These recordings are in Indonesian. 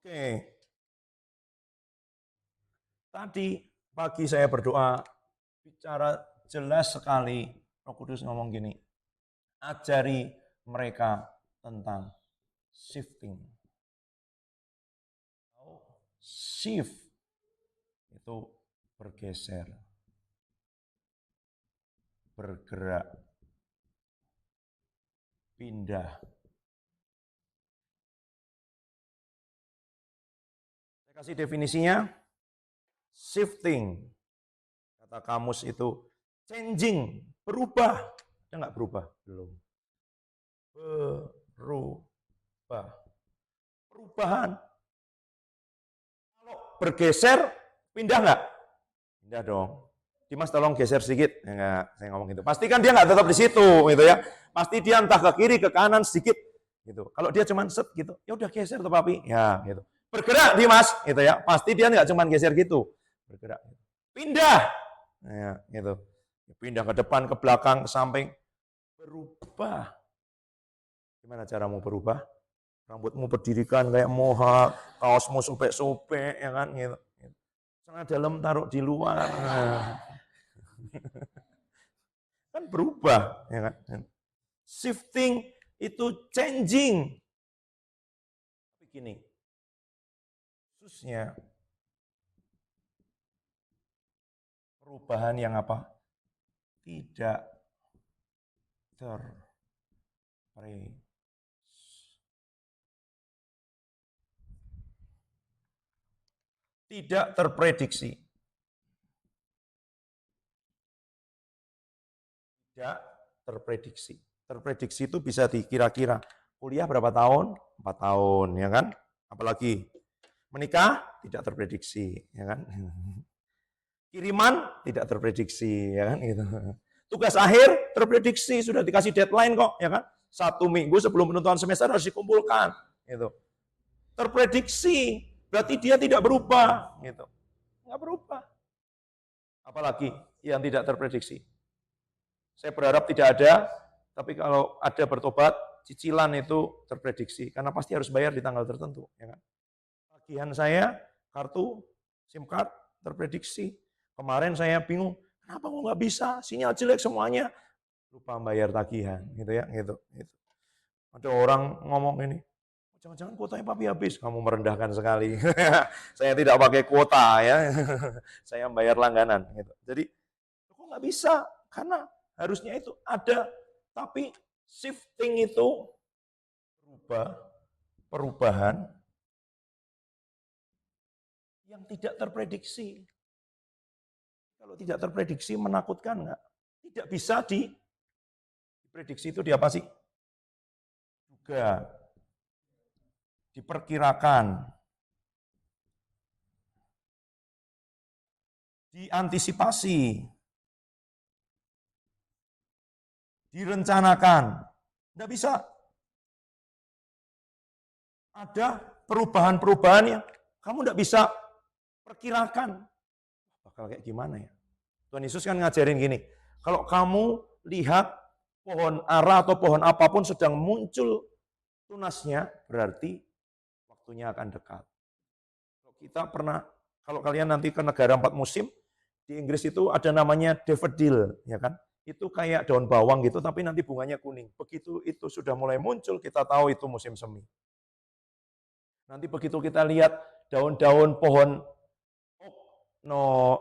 Oke, tadi pagi saya berdoa, bicara jelas sekali, Roh Kudus ngomong gini, ajari mereka tentang shifting. Shift itu bergeser, bergerak, pindah. Saya kasih definisinya, shifting. Kata kamus itu changing, berubah. Ada nggak berubah? Belum. Berubah. Perubahan. Kalau bergeser, pindah nggak? Pindah dong. Dimas tolong geser sedikit. Enggak, saya ngomong gitu. Pasti kan dia nggak tetap di situ, gitu ya. Pasti dia entah ke kiri, ke kanan sedikit, gitu. Kalau dia cuma set gitu, ya udah geser tuh papi, ya gitu. Bergerak Dimas, gitu ya. Pasti dia nggak cuma geser gitu, bergerak. Pindah, ya, gitu. Pindah ke depan, ke belakang, ke samping, berubah. Gimana caramu berubah? Rambutmu berdirikan kayak mohak, kaosmu sobek-sobek, ya kan, gitu. Celana dalam taruh di luar. Kan berubah, ya kan? Shifting itu changing. Tapi gini, khususnya perubahan yang apa? Tidak terprediksi. Tidak terprediksi. Terprediksi itu bisa dikira-kira. Kuliah berapa tahun? 4 tahun, ya kan? Apalagi menikah tidak terprediksi, ya kan? Kiriman tidak terprediksi, ya kan? Gitu. Tugas akhir terprediksi, sudah dikasih deadline kok, ya kan? 1 minggu sebelum penentuan semester harus dikumpulkan, gitu. Terprediksi, berarti dia tidak berubah, gitu. Nggak berubah. Apalagi yang tidak terprediksi. Saya berharap tidak ada, tapi kalau ada bertobat, cicilan itu terprediksi, karena pasti harus bayar di tanggal tertentu, ya kan? Tagihan saya, kartu, SIM card, terprediksi. Kemarin saya bingung, kenapa kok nggak bisa, sinyal jelek semuanya. Lupa bayar tagihan, gitu ya, gitu. Ada orang ngomong ini, jangan-jangan kuotanya papi habis, kamu merendahkan sekali. Saya tidak pakai kuota ya, saya bayar langganan. Gitu. Jadi, kok nggak bisa? Karena harusnya itu ada, tapi shifting itu perubahan yang tidak terprediksi. Kalau tidak terprediksi menakutkan nggak? Tidak bisa diprediksi itu di apa sih? Juga diperkirakan, diantisipasi, direncanakan. Tidak bisa. Ada perubahan-perubahan yang kamu tidak bisa perkirakan. Bakal kayak gimana ya? Tuhan Yesus kan ngajarin gini, kalau kamu lihat pohon ara atau pohon apapun sedang muncul tunasnya, berarti waktunya akan dekat. Kita pernah, kalau kalian nanti ke negara 4 musim, di Inggris itu ada namanya daffodil, ya kan? Itu kayak daun bawang gitu, tapi nanti bunganya kuning. Begitu itu sudah mulai muncul, kita tahu itu musim semi. Nanti begitu kita lihat daun-daun pohon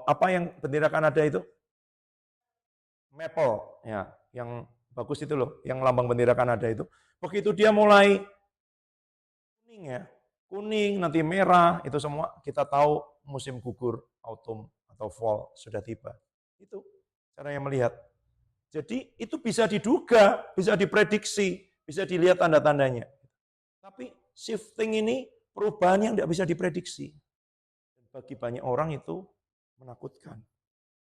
apa yang bendera Kanada itu? Maple, ya, yang bagus itu loh, yang lambang bendera Kanada itu. Begitu dia mulai kuning ya, kuning, nanti merah, itu semua kita tahu musim gugur, autumn atau fall sudah tiba. Itu cara yang melihat. Jadi itu bisa diduga, bisa diprediksi, bisa dilihat tanda-tandanya. Tapi shifting ini perubahan yang tidak bisa diprediksi. Bagi banyak orang itu menakutkan.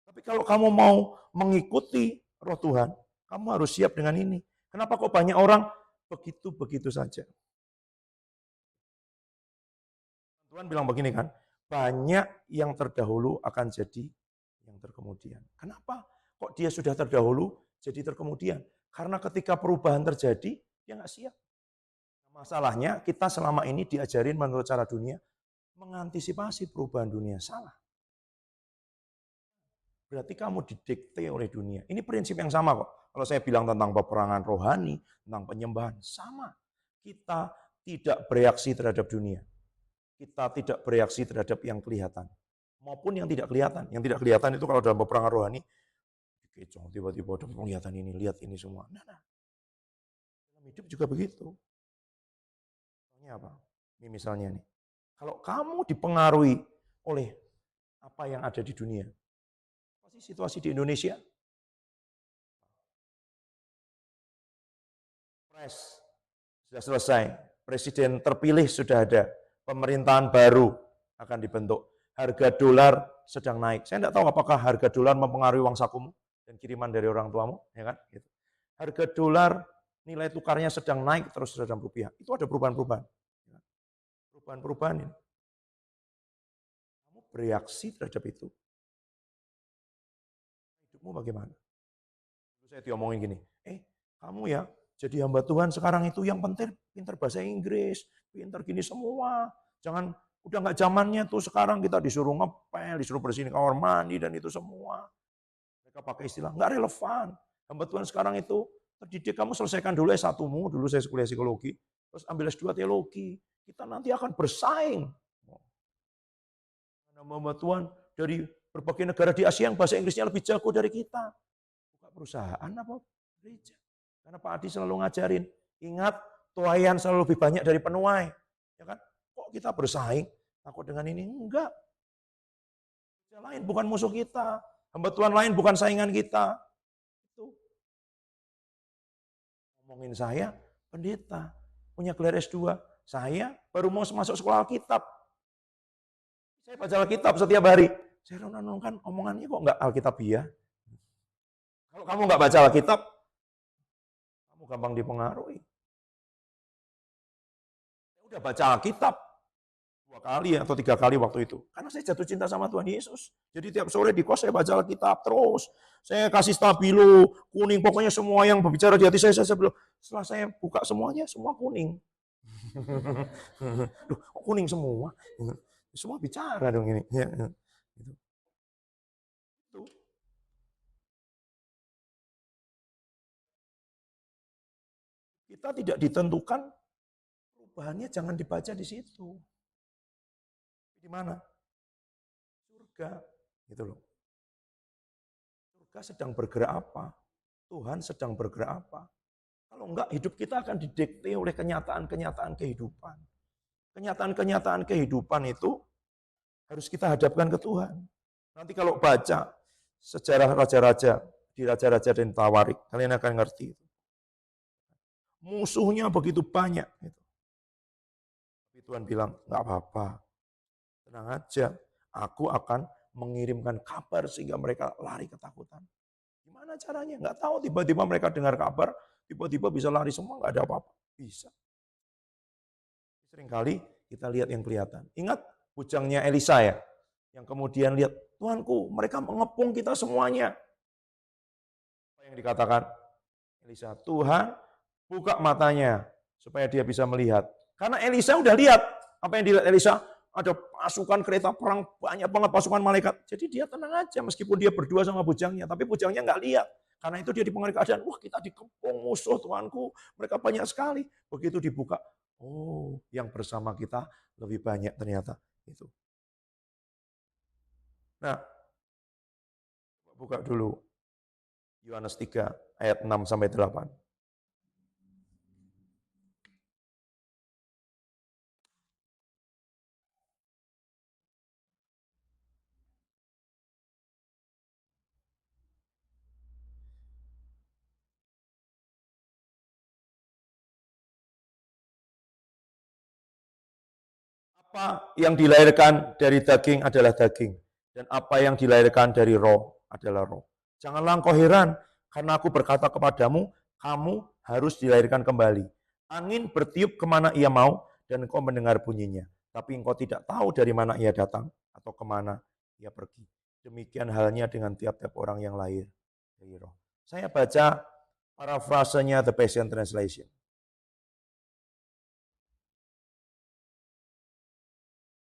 Tapi kalau kamu mau mengikuti roh Tuhan, kamu harus siap dengan ini. Kenapa kok banyak orang begitu-begitu saja? Tuhan bilang begini kan, banyak yang terdahulu akan jadi yang terkemudian. Kenapa? Kok dia sudah terdahulu jadi terkemudian? Karena ketika perubahan terjadi, dia nggak siap. Masalahnya kita selama ini diajarin menurut cara dunia, mengantisipasi perubahan dunia. Salah. Berarti kamu didikte oleh dunia. Ini prinsip yang sama kok. Kalau saya bilang tentang peperangan rohani, tentang penyembahan, sama. Kita tidak bereaksi terhadap dunia. Kita tidak bereaksi terhadap yang kelihatan. Maupun yang tidak kelihatan. Yang tidak kelihatan itu kalau dalam peperangan rohani, kecong, tiba-tiba udah kelihatan ini, lihat ini semua. Nah. Dalam hidup juga begitu. Ini apa? Ini misalnya nih. Kalau kamu dipengaruhi oleh apa yang ada di dunia, apa sih situasi di Indonesia? Pres sudah selesai, presiden terpilih sudah ada, pemerintahan baru akan dibentuk. Harga dolar sedang naik. Saya tidak tahu apakah harga dolar mempengaruhi uang sakumu dan kiriman dari orang tuamu, ya kan? Gitu. Harga dolar nilai tukarnya sedang naik terus terhadap rupiah. Itu ada perubahan-perubahan. Perubahan-perubahan ini. Kamu bereaksi terhadap itu. Hidupmu bagaimana? Saya diomongin gini, kamu ya jadi hamba Tuhan sekarang itu yang penting pintar bahasa Inggris, pintar gini semua. Jangan, udah nggak zamannya tuh sekarang kita disuruh ngepel, disuruh bersihin kamar mandi dan itu semua. Mereka pakai istilah nggak relevan. Hamba Tuhan sekarang itu terdidik, kamu selesaikan dulu S1-mu, dulu saya kuliah psikologi, terus ambil S2 teologi. Kita nanti akan bersaing. Hamba Tuhan dari berbagai negara di Asia yang bahasa Inggrisnya lebih jago dari kita. Buka perusahaan apa gereja. Karena Pak Adi selalu ngajarin, ingat tuaian selalu lebih banyak dari penuai. Ya kan? Kok kita bersaing? Takut dengan ini? Enggak. Yang lain bukan musuh kita. Hamba Tuhan lain bukan saingan kita. Itu. Ngomongin saya, pendeta, punya gelar S2. Saya baru mau masuk sekolah Alkitab. Saya baca Alkitab setiap hari. Saya renungkan omongannya kok enggak Alkitabiah. Kalau kamu enggak baca Alkitab, kamu gampang dipengaruhi. Saya udah baca Alkitab 2 kali atau 3 kali waktu itu. Karena saya jatuh cinta sama Tuhan Yesus. Jadi tiap sore di kos saya baca Alkitab terus. Saya kasih stabilo, kuning, pokoknya semua yang berbicara di hati saya bilang. Setelah saya buka semuanya, semua kuning. Loh, kok kuning semua? Semua bicara dong ini. Kita tidak ditentukan, perubahannya jangan dibaca di situ. Di mana? Surga, gitu loh. Surga sedang bergerak apa? Tuhan sedang bergerak apa? Kalau enggak, hidup kita akan didikte oleh kenyataan-kenyataan kehidupan. Kenyataan-kenyataan kehidupan itu harus kita hadapkan ke Tuhan. Nanti kalau baca sejarah raja-raja, di Raja-Raja dan Tawarik, kalian akan ngerti itu. Musuhnya begitu banyak. Tapi Tuhan bilang, nggak apa-apa, tenang aja, aku akan mengirimkan kabar sehingga mereka lari ketakutan. Gimana caranya? Nggak tahu, tiba-tiba mereka dengar kabar, tiba-tiba bisa lari semua, nggak ada apa-apa. Bisa. Seringkali kita lihat yang kelihatan. Ingat bujangnya Elisa ya, yang kemudian lihat, Tuanku, mereka mengepung kita semuanya. Apa yang dikatakan Elisa? Tuhan, buka matanya supaya dia bisa melihat. Karena Elisa udah lihat, apa yang dilihat Elisa? Ada pasukan kereta perang, banyak banget pasukan malaikat. Jadi dia tenang aja meskipun dia berdua sama bujangnya, tapi bujangnya nggak lihat. Karena itu dia dipengaruhi keadaan, wah kita dikepung musuh Tuanku, mereka banyak sekali. Begitu dibuka, oh yang bersama kita lebih banyak ternyata. Itu. Nah, buka dulu Yohanes 3 ayat 6 sampai 8. Apa yang dilahirkan dari daging adalah daging, dan apa yang dilahirkan dari roh adalah roh. Janganlah engkau heran, karena aku berkata kepadamu, kamu harus dilahirkan kembali. Angin bertiup kemana ia mau, dan engkau mendengar bunyinya. Tapi engkau tidak tahu dari mana ia datang, atau kemana ia pergi. Demikian halnya dengan tiap-tiap orang yang lahir dari roh. Saya baca parafrasenya The Passion Translation.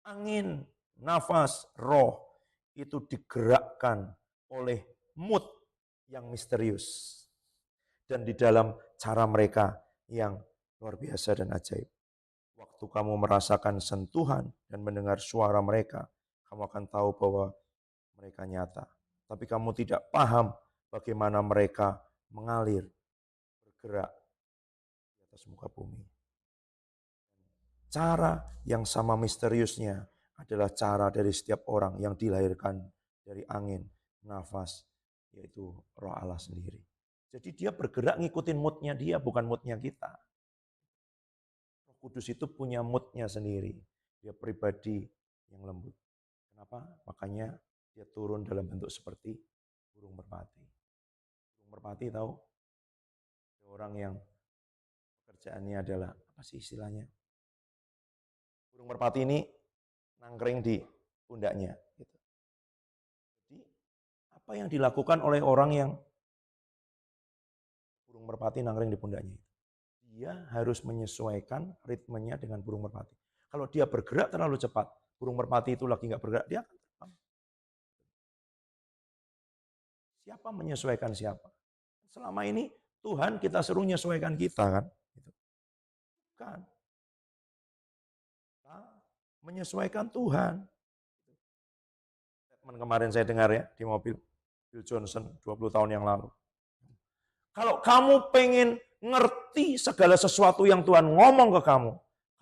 Angin, nafas, roh itu digerakkan oleh mood yang misterius. Dan di dalam cara mereka yang luar biasa dan ajaib. Waktu kamu merasakan sentuhan dan mendengar suara mereka, kamu akan tahu bahwa mereka nyata. Tapi kamu tidak paham bagaimana mereka mengalir, bergerak di atas muka bumi. Cara yang sama misteriusnya adalah cara dari setiap orang yang dilahirkan dari angin, nafas, yaitu Roh Allah sendiri. Jadi dia bergerak ngikutin moodnya dia, bukan moodnya kita. Roh Kudus itu punya moodnya sendiri. Dia pribadi yang lembut. Kenapa? Makanya dia turun dalam bentuk seperti burung merpati. Burung merpati tahu? Orang yang pekerjaannya adalah, apa sih istilahnya? Burung merpati ini nangkring di pundaknya. Gitu. Jadi apa yang dilakukan oleh orang yang burung merpati nangkring di pundaknya? Dia harus menyesuaikan ritmenya dengan burung merpati. Kalau dia bergerak terlalu cepat, burung merpati itu lagi nggak bergerak, dia akan terbang. Siapa menyesuaikan siapa? Selama ini Tuhan kita suruh menyesuaikan kita kan? Bukan. Kita menyesuaikan Tuhan. Statement kemarin saya dengar ya di mobil Bill Johnson 20 tahun yang lalu. Kalau kamu pengen ngerti segala sesuatu yang Tuhan ngomong ke kamu,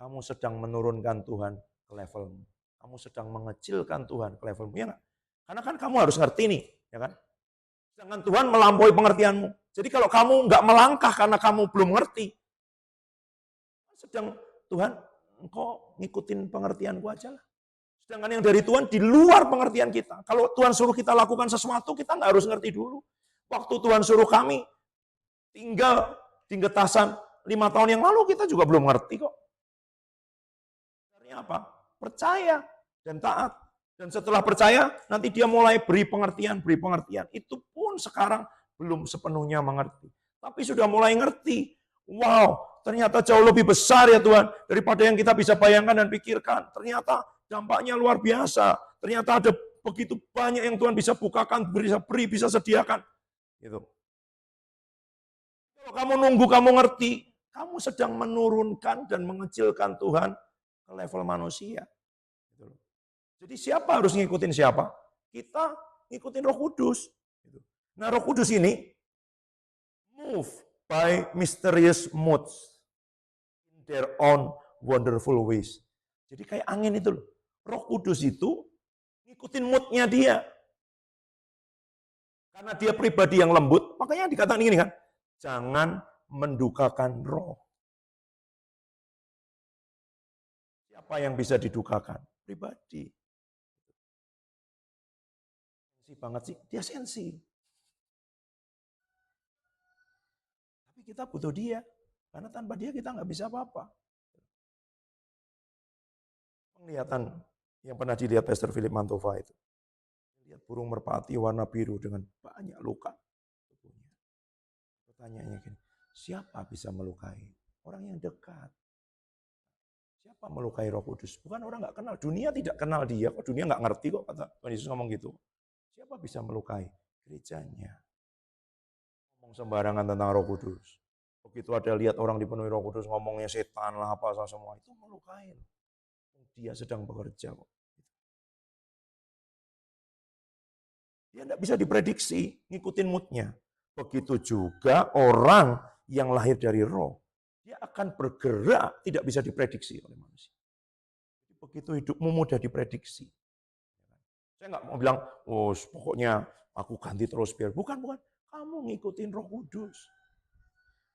kamu sedang menurunkan Tuhan ke levelmu. Kamu sedang mengecilkan Tuhan ke levelmu, ya nggak? Karena kan kamu harus ngerti nih, ya kan? Sedangkan Tuhan melampaui pengertianmu. Jadi kalau kamu nggak melangkah karena kamu belum ngerti, sedang Tuhan, engkau ngikutin pengertianku aja lah. Sedangkan yang dari Tuhan di luar pengertian kita. Kalau Tuhan suruh kita lakukan sesuatu, kita nggak harus ngerti dulu. Waktu Tuhan suruh kami tinggal di Getasan 5 tahun yang lalu, kita juga belum ngerti kok. Artinya apa? Percaya dan taat. Dan setelah percaya, nanti dia mulai beri pengertian. Itu pun sekarang belum sepenuhnya mengerti. Tapi sudah mulai ngerti. Wow, ternyata jauh lebih besar ya Tuhan daripada yang kita bisa bayangkan dan pikirkan. Ternyata dampaknya luar biasa. Ternyata ada begitu banyak yang Tuhan bisa bukakan, bisa beri, bisa sediakan. Gitu. Kalau kamu nunggu, kamu ngerti, kamu sedang menurunkan dan mengecilkan Tuhan ke level manusia. Jadi siapa harus ngikutin siapa? Kita ngikutin Roh Kudus. Nah, Roh Kudus ini move by mysterious moods in their own wonderful ways. Jadi kayak angin itu loh. Roh Kudus itu ngikutin moodnya dia. Karena dia pribadi yang lembut, makanya dikatakan gini kan, jangan mendukakan roh. Siapa yang bisa didukakan? Pribadi. Sensi banget sih, dia sensi. Tapi kita butuh dia, karena tanpa dia kita nggak bisa apa-apa. Penglihatan yang pernah dilihat Pastor Philip Mantova itu. Lihat burung merpati warna biru dengan banyak luka. Pertanyaannya gini, siapa bisa melukai? Orang yang dekat. Siapa melukai Roh Kudus? Bukan orang nggak kenal. Dunia tidak kenal dia. Kok dunia nggak ngerti kok, kata Tuhan Yesus ngomong gitu. Siapa bisa melukai? Gerejanya. Ngomong sembarangan tentang Roh Kudus. Begitu ada lihat orang dipenuhi Roh Kudus ngomongnya setan lah apa semua, itu melukai. Dia sedang bekerja kok. Dia tidak bisa diprediksi, ngikutin moodnya. Begitu juga orang yang lahir dari roh. Dia akan bergerak, tidak bisa diprediksi oleh manusia. Begitu hidupmu mudah diprediksi. Saya nggak mau bilang, oh pokoknya aku ganti terus biar. Bukan. Kamu ngikutin Roh Kudus.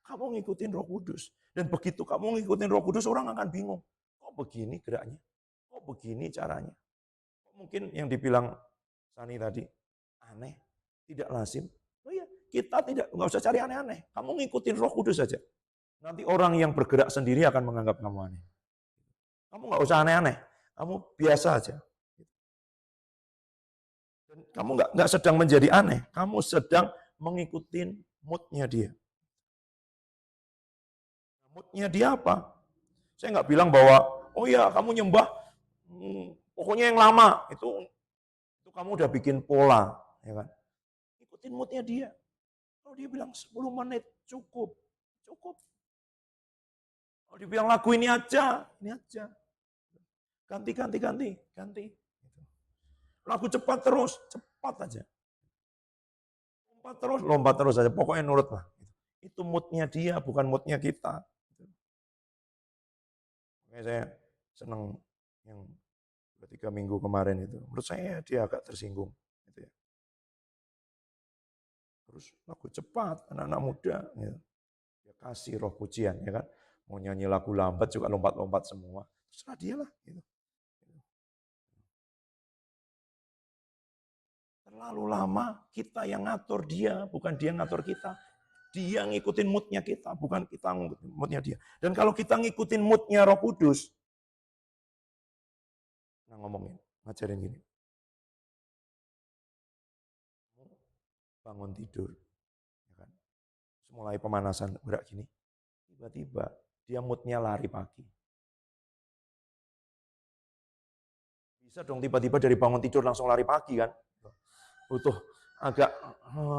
Kamu ngikutin Roh Kudus. Dan begitu kamu ngikutin Roh Kudus, orang akan bingung. Kok begini geraknya? Kok begini caranya? Kok mungkin yang dibilang Sani tadi, aneh, tidak lazim. Oh iya, kita nggak usah cari aneh-aneh. Kamu ngikutin Roh Kudus saja. Nanti orang yang bergerak sendiri akan menganggap kamu aneh. Kamu nggak usah aneh-aneh. Kamu biasa aja. Dan kamu nggak sedang menjadi aneh. Kamu sedang mengikuti moodnya dia. Moodnya dia apa? Saya nggak bilang bahwa, oh ya kamu nyembah Pokoknya yang lama, itu kamu udah bikin pola, ya kan? Ikutin moodnya dia. Kalau dia bilang 10 menit, cukup. Cukup. Kalau dia bilang lagu ini aja. Ganti, ganti, ganti, ganti. Lagu cepat terus, cepat aja. Lompat terus aja. Pokoknya nurut lah. Itu moodnya dia, bukan moodnya kita. Makanya saya senang yang 2-3 minggu kemarin itu. Menurut saya dia agak tersinggung. Gitu ya. Terus lagu cepat, anak-anak muda. Gitu. Dia kasih roh pujian, ya kan. Mau nyanyi lagu lambat juga lompat-lompat semua. Terserah dia lah. Gitu. Terlalu lama kita yang ngatur dia, bukan dia ngatur kita. Dia ngikutin moodnya kita, bukan kita ngikutin moodnya dia. Dan kalau kita ngikutin moodnya Roh Kudus, nah ngomongin, ngajarin gini. Bangun tidur, ya kan? Mulai pemanasan gerak gini, tiba-tiba dia moodnya lari pagi. Bisa dong tiba-tiba dari bangun tidur langsung lari pagi kan? Butuh agak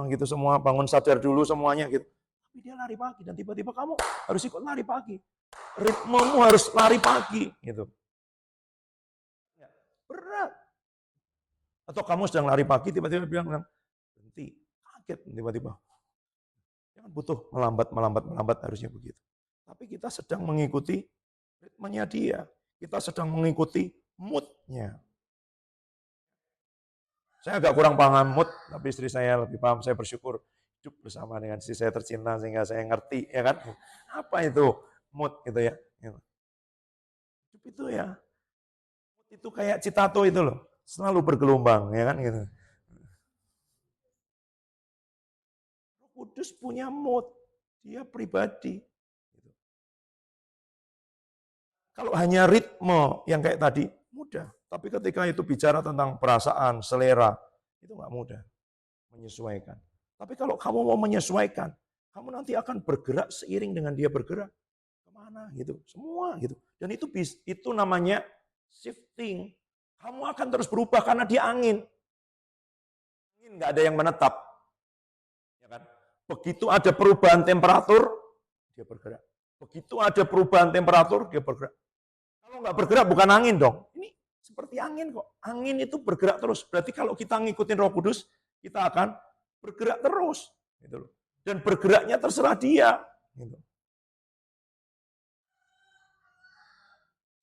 gitu semua, bangun sadar dulu semuanya gitu. Tapi dia lari pagi dan tiba-tiba kamu harus ikut lari pagi. Ritmemu harus lari pagi gitu. Ya, berat. Atau kamu sedang lari pagi tiba-tiba bilang berhenti, kaget tiba-tiba. Jangan butuh melambat harusnya begitu. Tapi kita sedang mengikuti ritmenya dia. Kita sedang mengikuti mood-nya. Saya agak kurang paham mood, tapi istri saya lebih paham. Saya bersyukur hidup bersama dengan istri saya tercinta sehingga saya ngerti, ya kan? Apa itu mood gitu ya? Hidup itu ya, mood itu kayak citato itu loh, selalu bergelombang, ya kan gitu. Roh Kudus punya mood, dia pribadi. Kalau hanya ritme yang kayak tadi, mudah. Tapi ketika itu bicara tentang perasaan, selera, itu nggak mudah menyesuaikan. Tapi kalau kamu mau menyesuaikan, kamu nanti akan bergerak seiring dengan dia bergerak. Kemana gitu, semua gitu. Dan itu namanya shifting. Kamu akan terus berubah karena dia angin. Angin nggak ada yang menetap. Ya kan? Begitu ada perubahan temperatur, dia bergerak. Begitu ada perubahan temperatur, dia bergerak. Kalau nggak bergerak bukan angin dong. Ini seperti angin kok. Angin itu bergerak terus. Berarti kalau kita ngikutin Roh Kudus, kita akan bergerak terus. Gitu loh. Dan bergeraknya terserah dia. Gitu.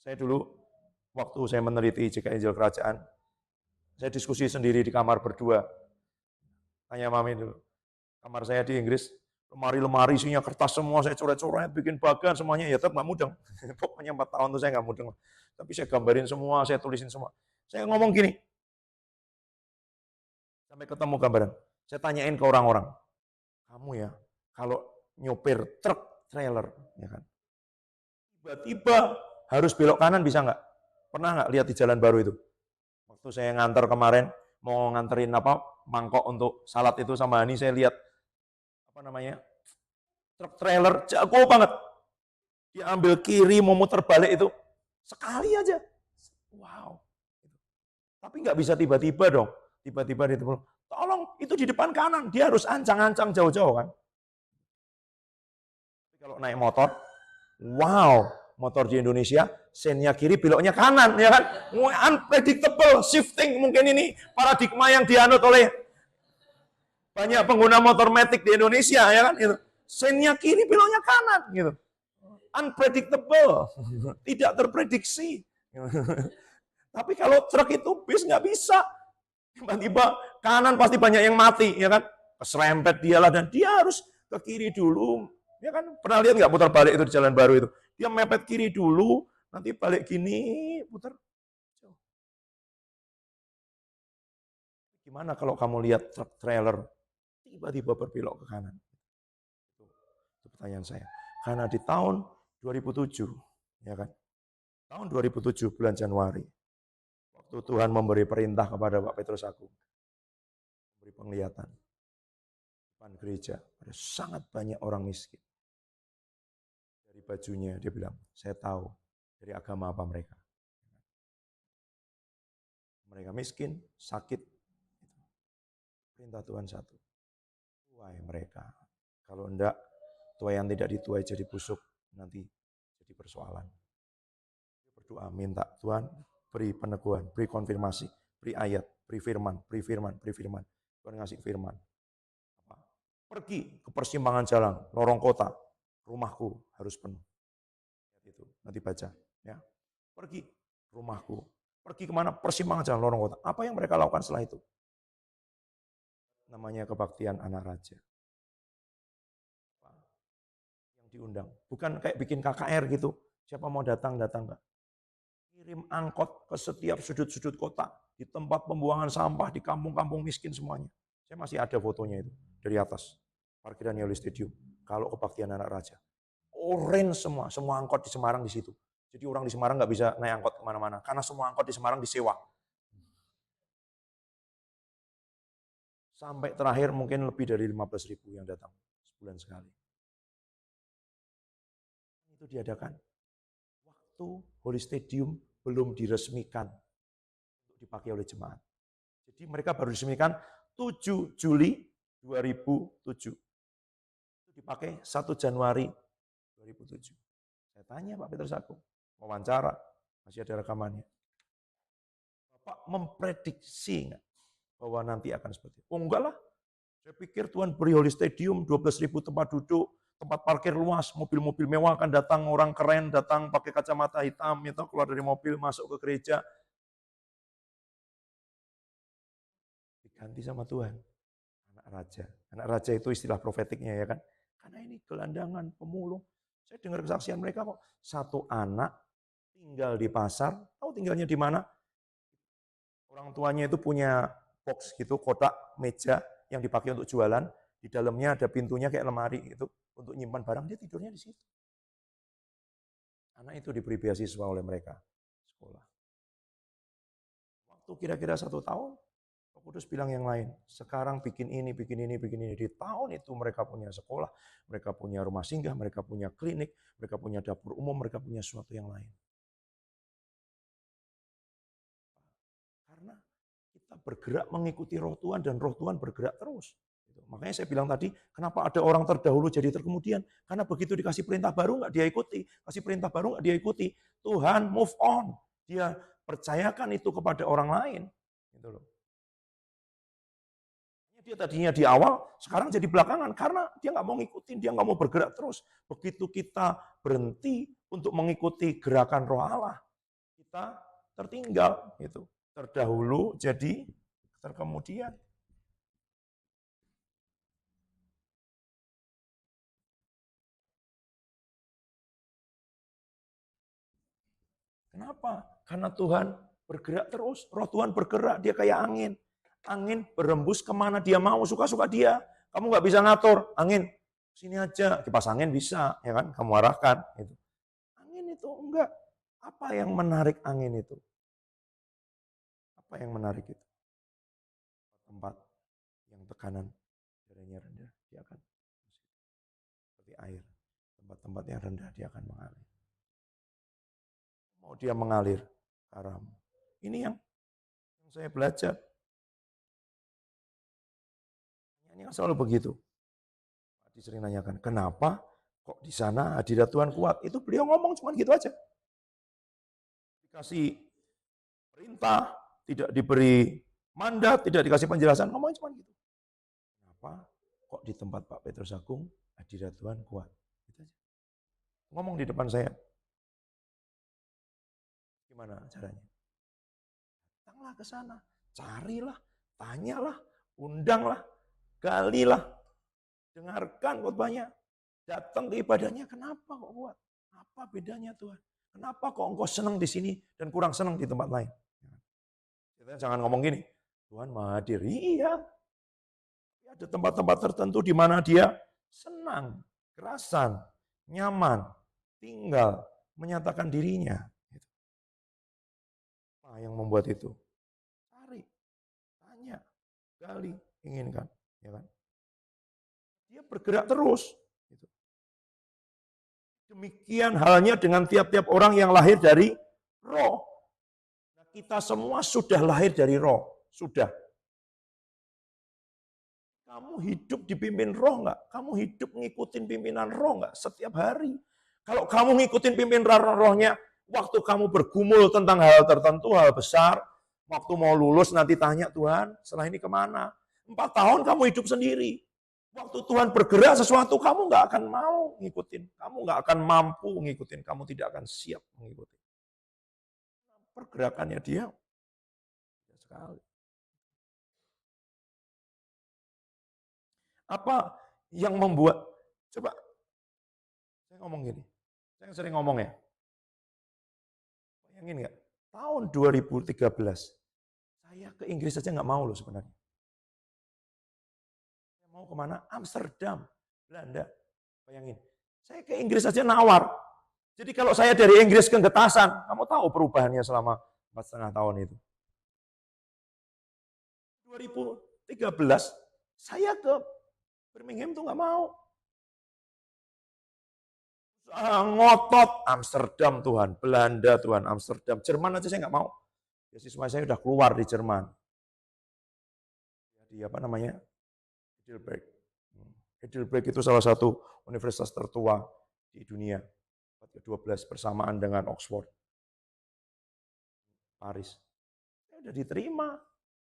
Saya dulu, waktu saya meneliti JKT Injil Kerajaan, saya diskusi sendiri di kamar berdua. Tanya Mami dulu. Kamar saya di Inggris, lemari-lemari isinya kertas semua, saya coret-coret, bikin bagan semuanya, ya tetap nggak mudeng. Pokoknya 4 tahun itu saya nggak mudeng. Tapi saya gambarin semua, saya tulisin semua. Saya ngomong gini, sampai ketemu gambaran. Saya tanyain ke orang-orang, kamu ya, kalau nyopir truk, trailer, ya kan, tiba-tiba harus belok kanan bisa nggak? Pernah nggak lihat di jalan baru itu? Waktu saya nganter kemarin, mau nganterin mangkok untuk salad itu sama Hani, saya lihat truk trailer jago banget. Dia ambil kiri, mau muter balik itu sekali aja. Wow. Tapi nggak bisa tiba-tiba dong. Tiba-tiba dia tolong itu di depan kanan. Dia harus ancang-ancang jauh-jauh kan. Tapi kalau naik motor, wow, motor di Indonesia, sennya kiri, beloknya kanan, ya kan? Unpredictable, shifting mungkin ini paradigma yang dianut oleh banyak pengguna motor matic di Indonesia, ya kan? Gitu. Sennya kiri, beloknya kanan, gitu. Unpredictable, tidak terprediksi. Tapi kalau truk itu bis nggak bisa. Tiba-tiba kanan pasti banyak yang mati, ya kan? Keserempet dialah dan dia harus ke kiri dulu. Ya kan? Pernah lihat nggak putar balik itu di jalan baru itu? Dia mepet kiri dulu, nanti balik gini, putar. Gimana kalau kamu lihat truk trailer tiba-tiba berbelok ke kanan? Itu pertanyaan saya. Karena di tahun 2007, ya kan? Tahun 2007 bulan Januari, waktu Tuhan memberi perintah kepada Pak Petrus Agung, memberi penglihatan depan gereja, ada sangat banyak orang miskin. Dari bajunya dia bilang, saya tahu dari agama apa mereka. Mereka miskin, sakit. Perintah Tuhan satu. Tuai mereka. Kalau enggak, tuai yang tidak dituai jadi busuk, nanti jadi persoalan. Berdoa, minta Tuhan beri peneguhan, beri konfirmasi, beri ayat, beri firman, beri firman, beri firman. Tuhan ngasih firman. Pergi ke persimpangan jalan, lorong kota, rumahku harus penuh. Itu nanti baca, ya. Pergi rumahku, pergi kemana? Persimpangan jalan, lorong kota. Apa yang mereka lakukan setelah itu? Namanya kebaktian anak raja. Yang diundang, bukan kayak bikin KKR gitu. Siapa mau datang, datang enggak. Kirim angkot ke setiap sudut-sudut kota, di tempat pembuangan sampah, di kampung-kampung miskin semuanya. Saya masih ada fotonya itu dari atas. Parkiran Yoli Stadium. Kalau kebaktian anak raja. Orange semua angkot di Semarang di situ. Jadi orang di Semarang nggak bisa naik angkot kemana-mana. Karena semua angkot di Semarang disewa. Sampai terakhir mungkin lebih dari 15.000 yang datang sebulan sekali. Itu diadakan. Waktu Holy Stadium belum diresmikan untuk dipakai oleh jemaat. Jadi mereka baru diresmikan 7 Juli 2007. Dipakai 1 Januari 2007. Saya tanya Pak Petrus Agung, wawancara, masih ada rekamannya. Bapak memprediksi enggak bahwa nanti akan seperti itu? Oh enggak lah, saya pikir Tuhan beri Holy Stadium, 12.000 tempat duduk, tempat parkir luas, mobil-mobil mewah akan datang, orang keren datang pakai kacamata hitam, itu keluar dari mobil, masuk ke gereja. Diganti sama Tuhan. Anak raja. Anak raja itu istilah profetiknya ya kan. Karena ini gelandangan, pemulung. Saya dengar kesaksian mereka kok. Satu anak tinggal di pasar, tahu tinggalnya di mana? Orang tuanya itu punya box gitu, kotak, meja yang dipakai untuk jualan. Di dalamnya ada pintunya kayak lemari gitu, untuk nyimpan barang, dia tidurnya di situ. Anak itu diberi beasiswa oleh mereka, sekolah. Waktu kira-kira 1 tahun, Roh Kudus bilang yang lain, sekarang bikin ini, bikin ini, bikin ini. Di tahun itu mereka punya sekolah, mereka punya rumah singgah, mereka punya klinik, mereka punya dapur umum, mereka punya sesuatu yang lain. Karena kita bergerak mengikuti Roh Tuhan dan Roh Tuhan bergerak terus. Makanya saya bilang tadi, kenapa ada orang terdahulu jadi terkemudian? Karena begitu dikasih perintah baru nggak dia ikuti, kasih perintah baru nggak dia ikuti. Tuhan move on, dia percayakan itu kepada orang lain. Gitu loh. Dia tadinya di awal, sekarang jadi belakangan karena dia nggak mau ngikutin, dia nggak mau bergerak terus. Begitu kita berhenti untuk mengikuti gerakan Roh Allah, kita tertinggal, gitu. Terdahulu jadi terkemudian. Kenapa? Karena Tuhan bergerak terus, Roh Tuhan bergerak, dia kayak angin. Angin berembus kemana dia mau, suka-suka dia. Kamu nggak bisa ngatur, angin sini aja, kipas angin bisa, ya kan? Kamu arahkan. Gitu. Angin itu enggak. Apa yang menarik angin itu? Apa yang menarik itu? Tempat yang tekanan darahnya rendah, dia akan seperti air. Tempat-tempat yang rendah dia akan mengalir. Mau dia mengalir ke arahmu. Ini yang saya belajar. Ini kan selalu begitu. Dia sering nanyakan, kenapa kok di sana hadirat Tuhan kuat? Itu beliau ngomong cuma gitu aja. Dikasih perintah, tidak diberi mandat, tidak dikasih penjelasan, ngomong cuma gitu. Kenapa kok di tempat Pak Petrus Agung hadirat Tuhan kuat? Gitu aja. Ngomong di depan saya. Gimana caranya? Datanglah ke sana, carilah, tanyalah, undanglah, galilah, dengarkan khotbahnya, datang ke ibadahnya. Kenapa kok kuat? Apa bedanya Tuhan? Kenapa kok engkau senang di sini dan kurang senang di tempat lain? Kita jangan ngomong gini, Tuhan Maha Hadir. Iya, ada tempat-tempat tertentu di mana dia senang, kerasan, nyaman, tinggal, menyatakan dirinya. Apa yang membuat itu? Cari, tanya, gali, inginkan, ya kan? Dia bergerak terus. Demikian halnya dengan tiap-tiap orang yang lahir dari Roh. Nah, Kita semua sudah lahir dari roh. Sudah. Kamu hidup dipimpin roh nggak? Kamu hidup ngikutin pimpinan roh nggak setiap hari? Kalau kamu ngikutin pimpinan rohnya, waktu kamu bergumul tentang hal tertentu, hal besar, waktu mau lulus nanti tanya, Tuhan, setelah ini kemana? 4 tahun kamu hidup sendiri. Waktu Tuhan bergerak sesuatu, kamu nggak akan mau ngikutin. Kamu nggak akan mampu ngikutin. Kamu tidak akan siap mengikuti. Pergerakannya dia sekali. Apa yang membuat, coba saya ngomong gini, saya sering ngomong ya, bayangin nggak, tahun 2013, saya ke Inggris saja nggak mau loh sebenarnya. Saya mau kemana? Amsterdam, Belanda. Bayangin, saya ke Inggris saja nawar. Jadi kalau saya dari Inggris ke Getasan, kamu tahu perubahannya selama 4,5 tahun itu. 2013, saya ke Birmingham tuh nggak mau. Ngotot Amsterdam Tuhan, Belanda Tuhan, Amsterdam, Jerman aja saya nggak mau. Beasiswa saya udah keluar di Jerman. Di apa namanya? Heidelberg. Heidelberg itu salah satu universitas tertua di dunia. 12 bersamaan dengan Oxford. Paris. Saya udah diterima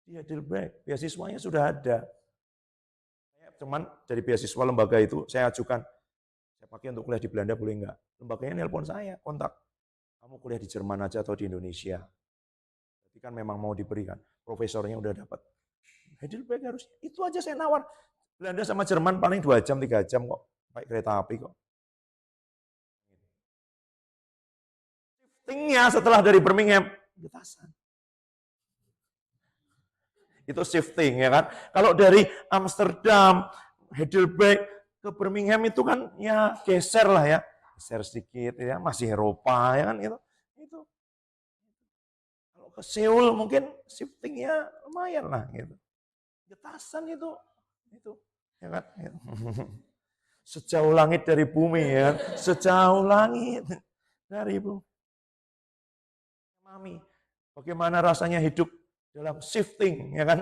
di Heidelberg. Beasiswanya sudah ada. Cuman dari beasiswa lembaga itu saya ajukan, saya pakai untuk kuliah di Belanda boleh enggak? Lembaganya nelpon saya, kontak. Kamu kuliah di Jerman aja atau di Indonesia? Jadi kan memang mau diberikan. Profesornya udah dapat. Heidelberg harus, itu aja saya nawar. Belanda sama Jerman paling 2 jam, 3 jam kok. Pakai kereta api kok. Shiftingnya setelah dari Birmingham, Getasan. Itu shifting ya kan. Kalau dari Amsterdam, Heidelberg ke Birmingham itu kan ya geser lah ya. Geser sedikit ya, masih Eropa ya kan itu. Kalau ke Seoul mungkin shiftingnya lumayan lah gitu. Getasan itu ya kan. Sejauh langit dari bumi ya kan. Sejauh langit dari bumi. Mami, bagaimana rasanya hidup dalam shifting ya kan.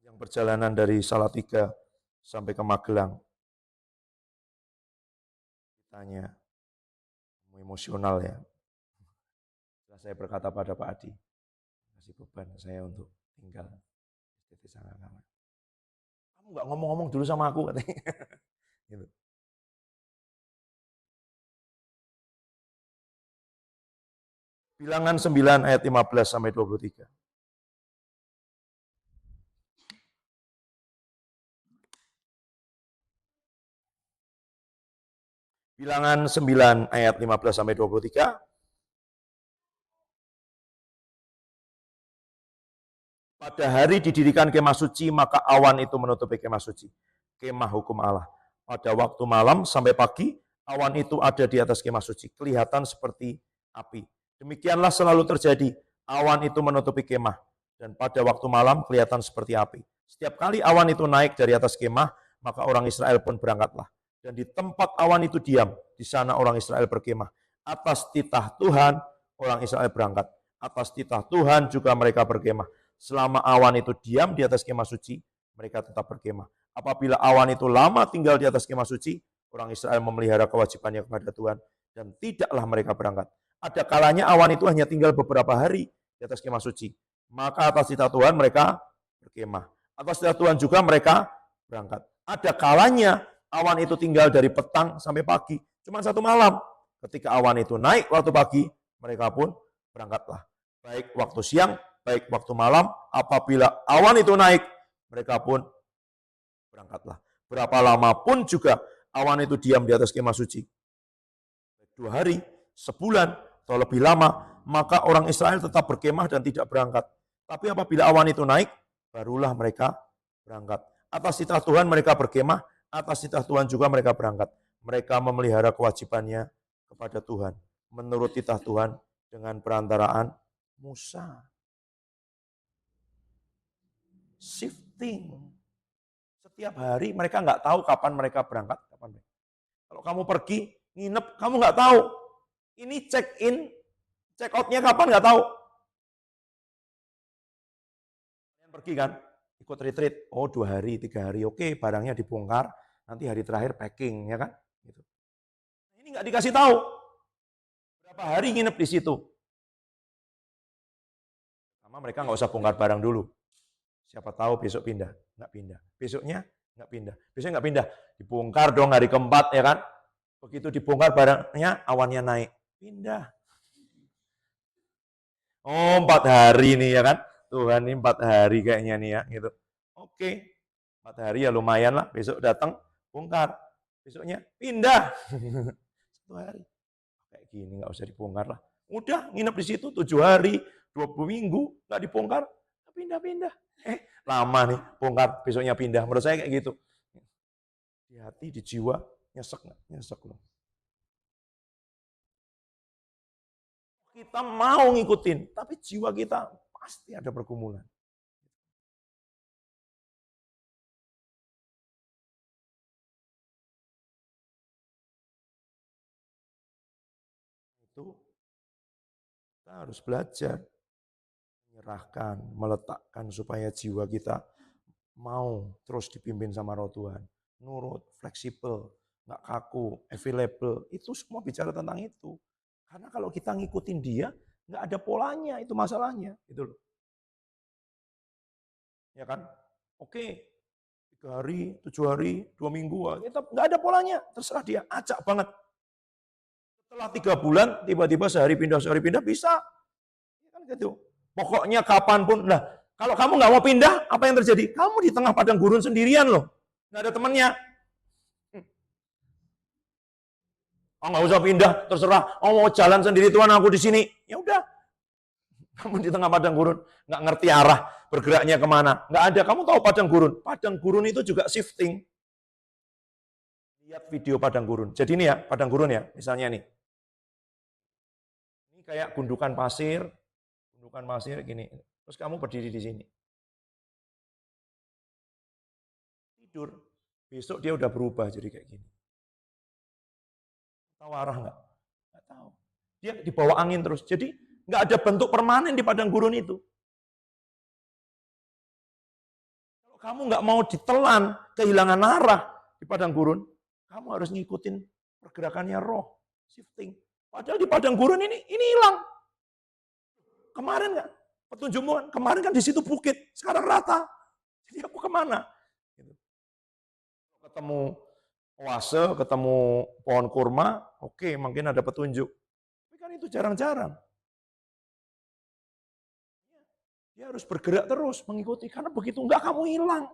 Yang perjalanan dari Salatiga sampai ke Magelang. Tanya emosional ya. Saya berkata pada Pak Adi, kasih beban saya untuk tinggal di sana. Kamu nggak ngomong-ngomong dulu sama aku katanya. Gitu. Bilangan 9 ayat 15 sampai 23. Bilangan 9 ayat 15 sampai 23. Pada hari didirikan kemah suci, maka awan itu menutupi kemah suci. Kemah hukum Allah. Pada waktu malam sampai pagi, awan itu ada di atas kemah suci. Kelihatan seperti api. Demikianlah selalu terjadi. Awan itu menutupi kemah. Dan pada waktu malam kelihatan seperti api. Setiap kali awan itu naik dari atas kemah, maka orang Israel pun berangkatlah. Dan di tempat awan itu diam, di sana orang Israel berkemah. Atas titah Tuhan, orang Israel berangkat. Atas titah Tuhan juga mereka berkemah. Selama awan itu diam di atas kemah suci, mereka tetap berkemah. Apabila awan itu lama tinggal di atas kemah suci, orang Israel memelihara kewajibannya kepada Tuhan dan tidaklah mereka berangkat. Ada kalanya awan itu hanya tinggal beberapa hari di atas kemah suci. Maka atas titah Tuhan mereka berkemah. Atas titah Tuhan juga mereka berangkat. Ada kalanya awan itu tinggal dari petang sampai pagi. Cuma 1 malam. Ketika awan itu naik waktu pagi, mereka pun berangkatlah. Baik waktu siang, baik waktu malam, apabila awan itu naik, mereka pun berangkatlah. Berapa lama pun juga awan itu diam di atas kemah suci. 2 hari, sebulan, atau lebih lama, maka orang Israel tetap berkemah dan tidak berangkat. Tapi apabila awan itu naik, barulah mereka berangkat. Atas titah Tuhan mereka berkemah, atas titah Tuhan juga mereka berangkat. Mereka memelihara kewajibannya kepada Tuhan. Menurut titah Tuhan dengan perantaraan Musa. Shifting. Setiap hari mereka nggak tahu kapan mereka berangkat, kapan Kalau kamu pergi, nginep, kamu nggak tahu. Ini check-in, check-out-nya kapan nggak tahu. Kalian pergi kan, ikut retreat, oh 2 hari, 3 hari, oke barangnya dibongkar, nanti hari terakhir packing, ya kan? Gitu. Ini nggak dikasih tahu. Berapa hari nginep di situ. Sama mereka nggak usah bongkar barang dulu. Siapa tahu besok pindah, nggak pindah. Besoknya nggak pindah, besoknya nggak pindah. Dibongkar dong hari keempat, ya kan? Begitu dibongkar barangnya, awannya naik. Pindah. Oh 4 hari nih ya kan. Tuhan ini 4 hari kayaknya nih ya. Gitu. Oke. 4 hari ya lumayan lah. Besok datang, bongkar. Besoknya pindah. 1 hari. Kayak gini nggak usah dibongkar lah. Udah nginep di situ 7 hari, 20 minggu, nggak dibongkar. Pindah-pindah. Lama nih, bongkar, besoknya pindah. Menurut saya kayak gitu. Di hati, di jiwa, nyesek nggak? Nyesek loh. Kita mau ngikutin, tapi jiwa kita pasti ada pergumulan. Itu kita harus belajar menyerahkan, meletakkan supaya jiwa kita mau terus dipimpin sama Roh Tuhan. Nurut, fleksibel, nggak kaku, available. Itu semua bicara tentang itu. Karena kalau kita ngikutin dia, nggak ada polanya, itu masalahnya. Gitu loh. Ya kan? Oke, 3 hari, 7 hari, 2 minggu, kita nggak ada polanya, terserah dia, acak banget. Setelah 3 bulan, tiba-tiba sehari pindah, bisa. Ya kan gitu. Pokoknya kapanpun, nah kalau kamu nggak mau pindah, apa yang terjadi? Kamu di tengah padang gurun sendirian loh, nggak ada temannya. Oh nggak usah pindah, terserah. Oh mau jalan sendiri Tuhan, aku di sini. Ya udah, kamu di tengah padang gurun, nggak ngerti arah bergeraknya kemana. Nggak ada, kamu tahu padang gurun. Padang gurun itu juga shifting. Lihat video padang gurun. Jadi ini ya, padang gurun ya, misalnya nih. Ini kayak gundukan pasir gini. Terus kamu berdiri di sini. Tidur. Besok dia udah berubah jadi kayak gini. Tahu arah nggak? Nggak tahu. Dia dibawa angin terus. Jadi nggak ada bentuk permanen di padang gurun itu. Kalau kamu nggak mau ditelan, kehilangan arah di padang gurun, kamu harus ngikutin pergerakannya roh, shifting. Padahal di padang gurun ini hilang. Kemarin nggak? Petunjukmu kan, kemarin kan di situ bukit, sekarang rata. Jadi aku kemana? Ketemu oase, ketemu pohon kurma, oke, mungkin ada petunjuk. Tapi kan itu jarang-jarang. Dia harus bergerak terus, mengikuti. Karena begitu enggak, kamu hilang.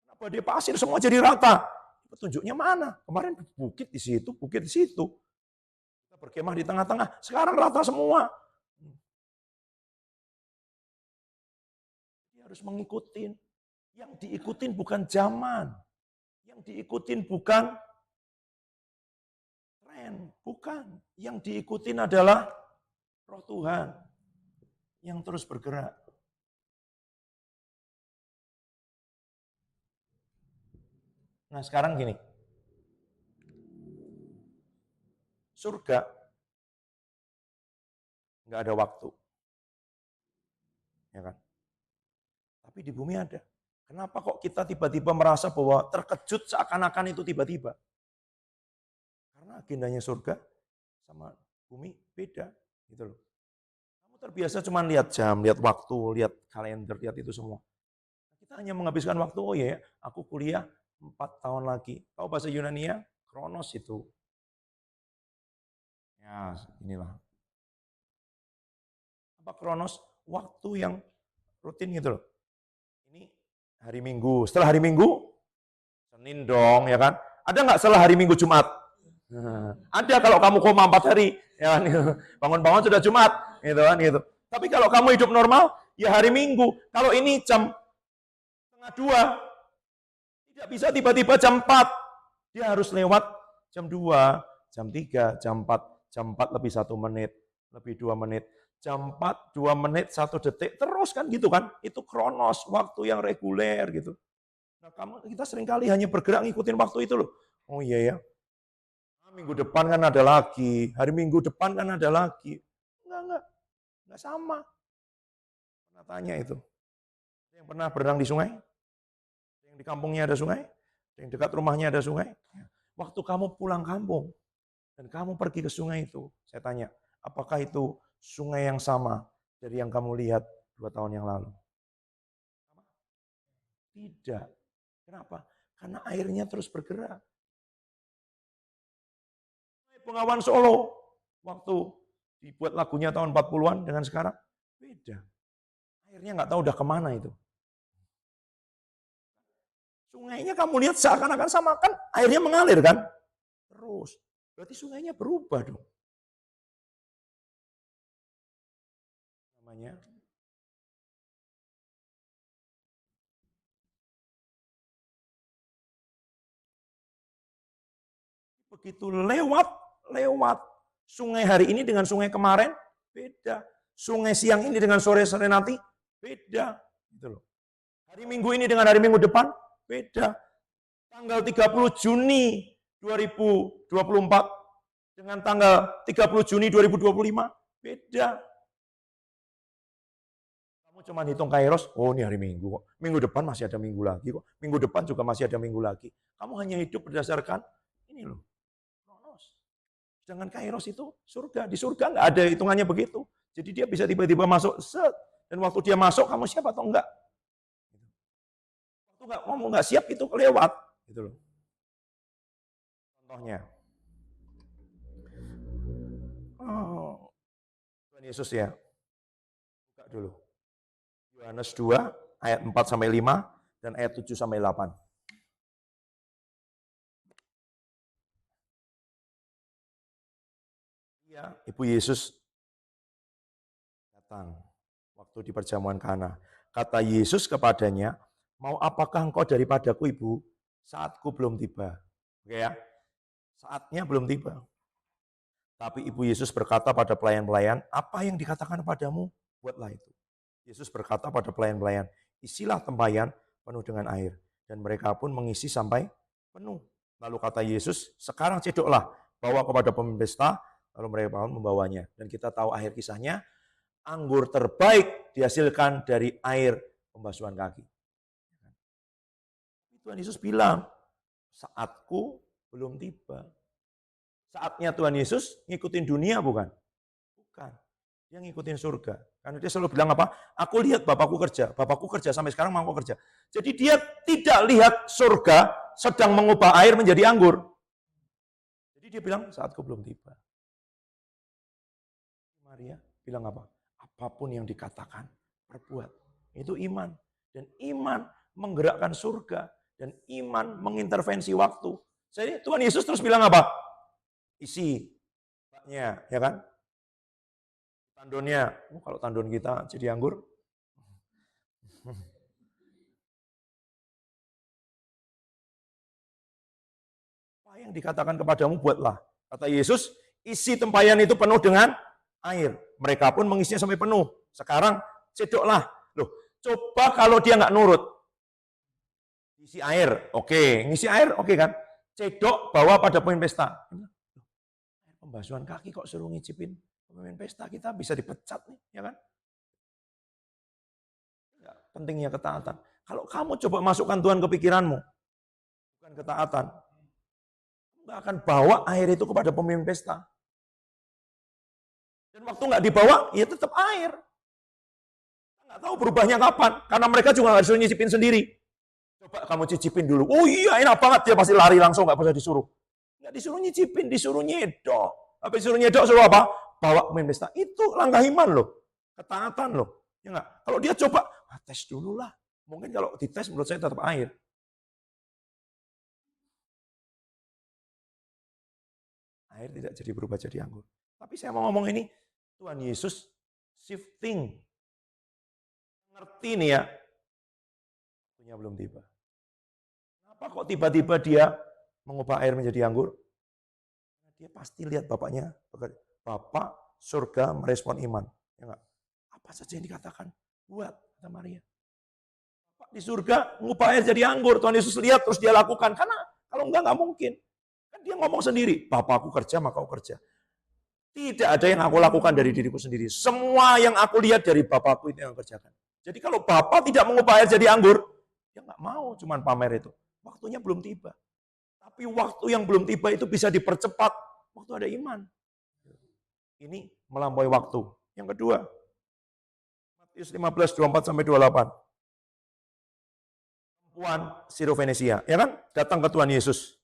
Kenapa dia pasir, semua jadi rata. Petunjuknya mana? Kemarin bukit di situ, bukit di situ. Kita berkemah di tengah-tengah, sekarang rata semua. Dia harus mengikuti. Yang diikutin bukan zaman. Yang diikutin bukan tren, bukan. Yang diikutin adalah Roh Tuhan yang terus bergerak. Nah sekarang gini, surga nggak ada waktu, ya kan? Tapi di bumi ada. Kenapa kok kita tiba-tiba merasa bahwa terkejut seakan-akan itu tiba-tiba? Karena agendanya surga sama bumi beda, gitu loh. Kamu terbiasa cuma lihat jam, lihat waktu, lihat kalender, lihat itu semua. Kita hanya menghabiskan waktu, oh ya, aku kuliah 4 tahun lagi. Tahu bahasa Yunani-nya? Kronos itu. Ya, inilah. Apa kronos? Waktu yang rutin gitu loh. Ini hari Minggu. Setelah hari Minggu, Senin dong, ya kan? Ada nggak setelah hari Minggu Jumat? Ada kalau kamu koma 4 hari, ya kan? Bangun-bangun sudah Jumat, gitu kan? Gitu. Tapi kalau kamu hidup normal, ya hari Minggu. Kalau ini jam setengah 2, tidak bisa tiba-tiba jam 4. Dia harus lewat jam 2, jam 3, jam 4, jam 4 lebih 1 menit, lebih 2 menit. Jam 4, 2 menit, 1 detik, terus kan gitu kan. Itu kronos, waktu yang reguler gitu. Nah, kita seringkali hanya bergerak ngikutin waktu itu loh. Oh iya ya, Minggu depan kan ada lagi, hari Minggu depan kan ada lagi. Enggak sama. Pernah tanya itu. Yang pernah berenang di sungai? Yang di kampungnya ada sungai? Yang dekat rumahnya ada sungai? Waktu kamu pulang kampung dan kamu pergi ke sungai itu, saya tanya, apakah itu sungai yang sama dari yang kamu lihat 2 tahun yang lalu? Tidak. Kenapa? Karena airnya terus bergerak. Bengawan Solo, waktu dibuat lagunya tahun 40-an dengan sekarang, beda. Airnya nggak tahu udah kemana itu. Sungainya kamu lihat seakan-akan sama kan, airnya mengalir kan? Terus. Berarti sungainya berubah dong. Namanya begitu lewat sungai hari ini dengan sungai kemarin beda. Sungai siang ini dengan sore nanti beda. Gitu loh. Hari Minggu ini dengan hari Minggu depan beda. Tanggal 30 Juni 2024 dengan tanggal 30 Juni 2025 beda. Kamu cuma hitung kairos, oh ini hari Minggu kok. Minggu depan masih ada minggu lagi kok. Minggu depan juga masih ada minggu lagi. Kamu hanya hidup berdasarkan ini loh. Sedangkan kairos itu surga. Di surga nggak ada hitungannya begitu. Jadi dia bisa tiba-tiba masuk, set. Dan waktu dia masuk, kamu siap atau enggak? Waktu kamu nggak siap, itu kelewat. Gitu loh. Contohnya. Oh, Tuhan Yesus ya. Buka dulu. Yohanes 2, ayat 4-5, dan ayat 7-8. Ya, Ibu Yesus datang waktu di perjamuan Kana. Kata Yesus kepadanya, mau apakah engkau daripadaku ibu? Saatku belum tiba. Oke ya, saatnya belum tiba. Tapi Ibu Yesus berkata pada pelayan-pelayan, apa yang dikatakan padamu, buatlah itu. Yesus berkata pada pelayan-pelayan, isilah tempayan penuh dengan air. Dan mereka pun mengisi sampai penuh. Lalu kata Yesus, sekarang cedoklah, bawa kepada pemimpin pesta. Lalu mereka pun membawanya. Dan kita tahu akhir kisahnya, anggur terbaik dihasilkan dari air pembasuhan kaki. Tuhan Yesus bilang, saatku belum tiba. Saatnya Tuhan Yesus ngikutin dunia bukan? Bukan. Dia ngikutin surga. Karena dia selalu bilang apa? Aku lihat Bapakku kerja sampai sekarang mau kerja. Jadi dia tidak lihat surga sedang mengubah air menjadi anggur. Jadi dia bilang, saatku belum tiba. Maria bilang apa? Apapun yang dikatakan, perbuat. Itu iman. Dan iman menggerakkan surga. Dan iman mengintervensi waktu. Jadi Tuhan Yesus terus bilang apa? Isi baknya, ya kan? Tandonnya, kalau tandon kita jadi anggur. Apa yang dikatakan kepadamu buatlah. Kata Yesus, isi tempayan itu penuh dengan air. Mereka pun mengisinya sampai penuh. Sekarang cedoklah. Loh, coba kalau dia nggak nurut. Isi air, oke. Ngisi air, oke kan? Cedok bawa pada pemimpin pesta. Pembasuhan kaki kok suruh ngicipin pemimpin pesta, kita bisa dipecat nih, ya kan? Ya, pentingnya ketaatan. Kalau kamu coba masukkan Tuhan ke pikiranmu, bukan ketaatan, nggak akan bawa air itu kepada pemimpin pesta. Dan waktu nggak dibawa, ya tetap air. Nggak tahu berubahnya kapan, karena mereka juga nggak disuruh nyicipin sendiri. Coba kamu cicipin dulu. Oh iya, enak banget, dia pasti lari langsung, nggak bisa disuruh. Nggak disuruh nyicipin, disuruh nyedok. Apa disuruh nyedok, suruh apa? Bawa pemimpin pesta. Itu langkah iman loh. Ketaatan loh. Ya enggak? Kalau dia coba, tes dulu lah. Mungkin kalau dites menurut saya tetap air. Air tidak jadi berubah jadi anggur. Tapi saya mau ngomong ini, Tuhan Yesus shifting. Ngerti nih ya. Waktunya belum tiba. Kenapa kok tiba-tiba dia mengubah air menjadi anggur? Dia pasti lihat bapaknya. Bapak surga merespon iman. Ya enggak? Apa saja yang dikatakan? Buat, kata Maria. Bapak di surga mengubah air jadi anggur. Tuhan Yesus lihat terus dia lakukan. Karena kalau enggak mungkin. Kan Dia ngomong sendiri, Bapakku kerja maka aku kerja. Tidak ada yang aku lakukan dari diriku sendiri. Semua yang aku lihat dari Bapakku itu yang aku kerjakan. Jadi kalau Bapak tidak mengubah air jadi anggur, ya nggak mau cuman pamer itu. Waktunya belum tiba. Tapi waktu yang belum tiba itu bisa dipercepat waktu ada iman. Ini melampaui waktu. Yang kedua, Matius 15:24-28. Perempuan Sirofenesia, ya kan? Datang ke Tuhan Yesus.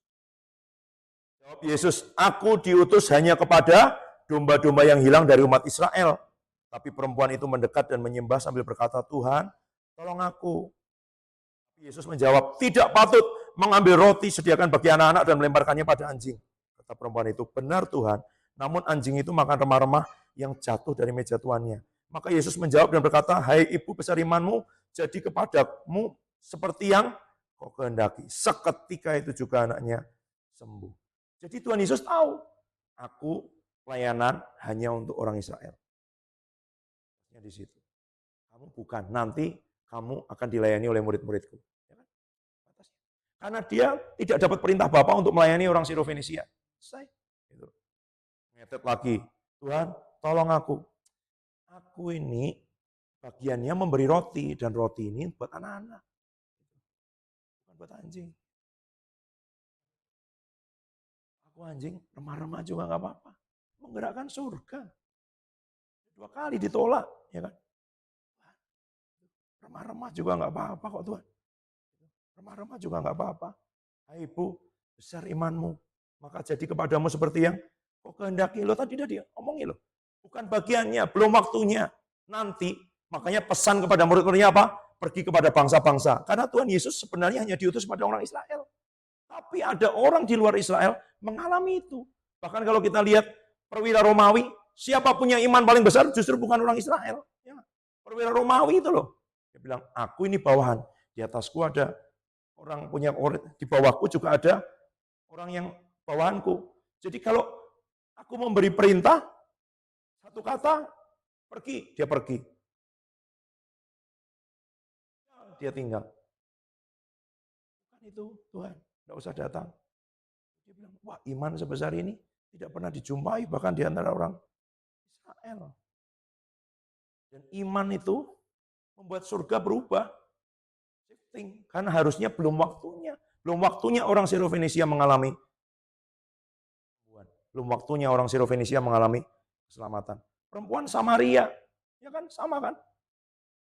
Jawab Yesus, aku diutus hanya kepada domba-domba yang hilang dari umat Israel. Tapi perempuan itu mendekat dan menyembah sambil berkata, Tuhan, tolong aku. Yesus menjawab, tidak patut mengambil roti, sediakan bagi anak-anak dan melemparkannya pada anjing. Kata perempuan itu, benar Tuhan, namun anjing itu makan remah-remah yang jatuh dari meja tuannya. Maka Yesus menjawab dan berkata, hai ibu besar imanmu, jadi kepadamu seperti yang kau kehendaki. Seketika itu juga anaknya sembuh. Jadi Tuhan Yesus tahu, aku pelayanan hanya untuk orang Israel. Di situ. Kamu bukan, nanti kamu akan dilayani oleh murid-muridku. Karena dia tidak dapat perintah Bapa untuk melayani orang Sirofenesia. Selesai. Gitu. Ngetet lagi, Tuhan tolong aku. Aku ini bagiannya memberi roti, dan roti ini buat anak-anak. Bukan buat anjing. Aku anjing, remah-remah juga gak apa-apa. Menggerakkan surga. 2 kali ditolak, ya kan? Remah-remah juga gak apa-apa kok Tuhan. Remah-remah juga nggak apa-apa. Hai ibu, besar imanmu. Maka jadi kepadamu seperti yang kau kehendaki. Lo tadi dia omongin lo. Bukan bagiannya, belum waktunya. Nanti, makanya pesan kepada murid-muridnya apa? Pergi kepada bangsa-bangsa. Karena Tuhan Yesus sebenarnya hanya diutus pada orang Israel. Tapi ada orang di luar Israel mengalami itu. Bahkan kalau kita lihat perwira Romawi, siapa punya iman paling besar justru bukan orang Israel. Ya, perwira Romawi itu loh. Dia bilang, aku ini bawahan. Di atasku ada orang punya di bawahku juga ada orang yang bawahanku. Jadi kalau aku memberi perintah, satu kata, pergi, dia pergi. Dia tinggal. Bukan itu Tuhan, tidak usah datang. Dia bilang, wah iman sebesar ini tidak pernah dijumpai bahkan di antara orang Israel. Dan iman itu membuat surga berubah. Karena harusnya belum waktunya. Belum waktunya orang Sirofenesia mengalami. Belum waktunya orang Sirofenesia mengalami keselamatan. Perempuan Samaria, ya kan sama kan?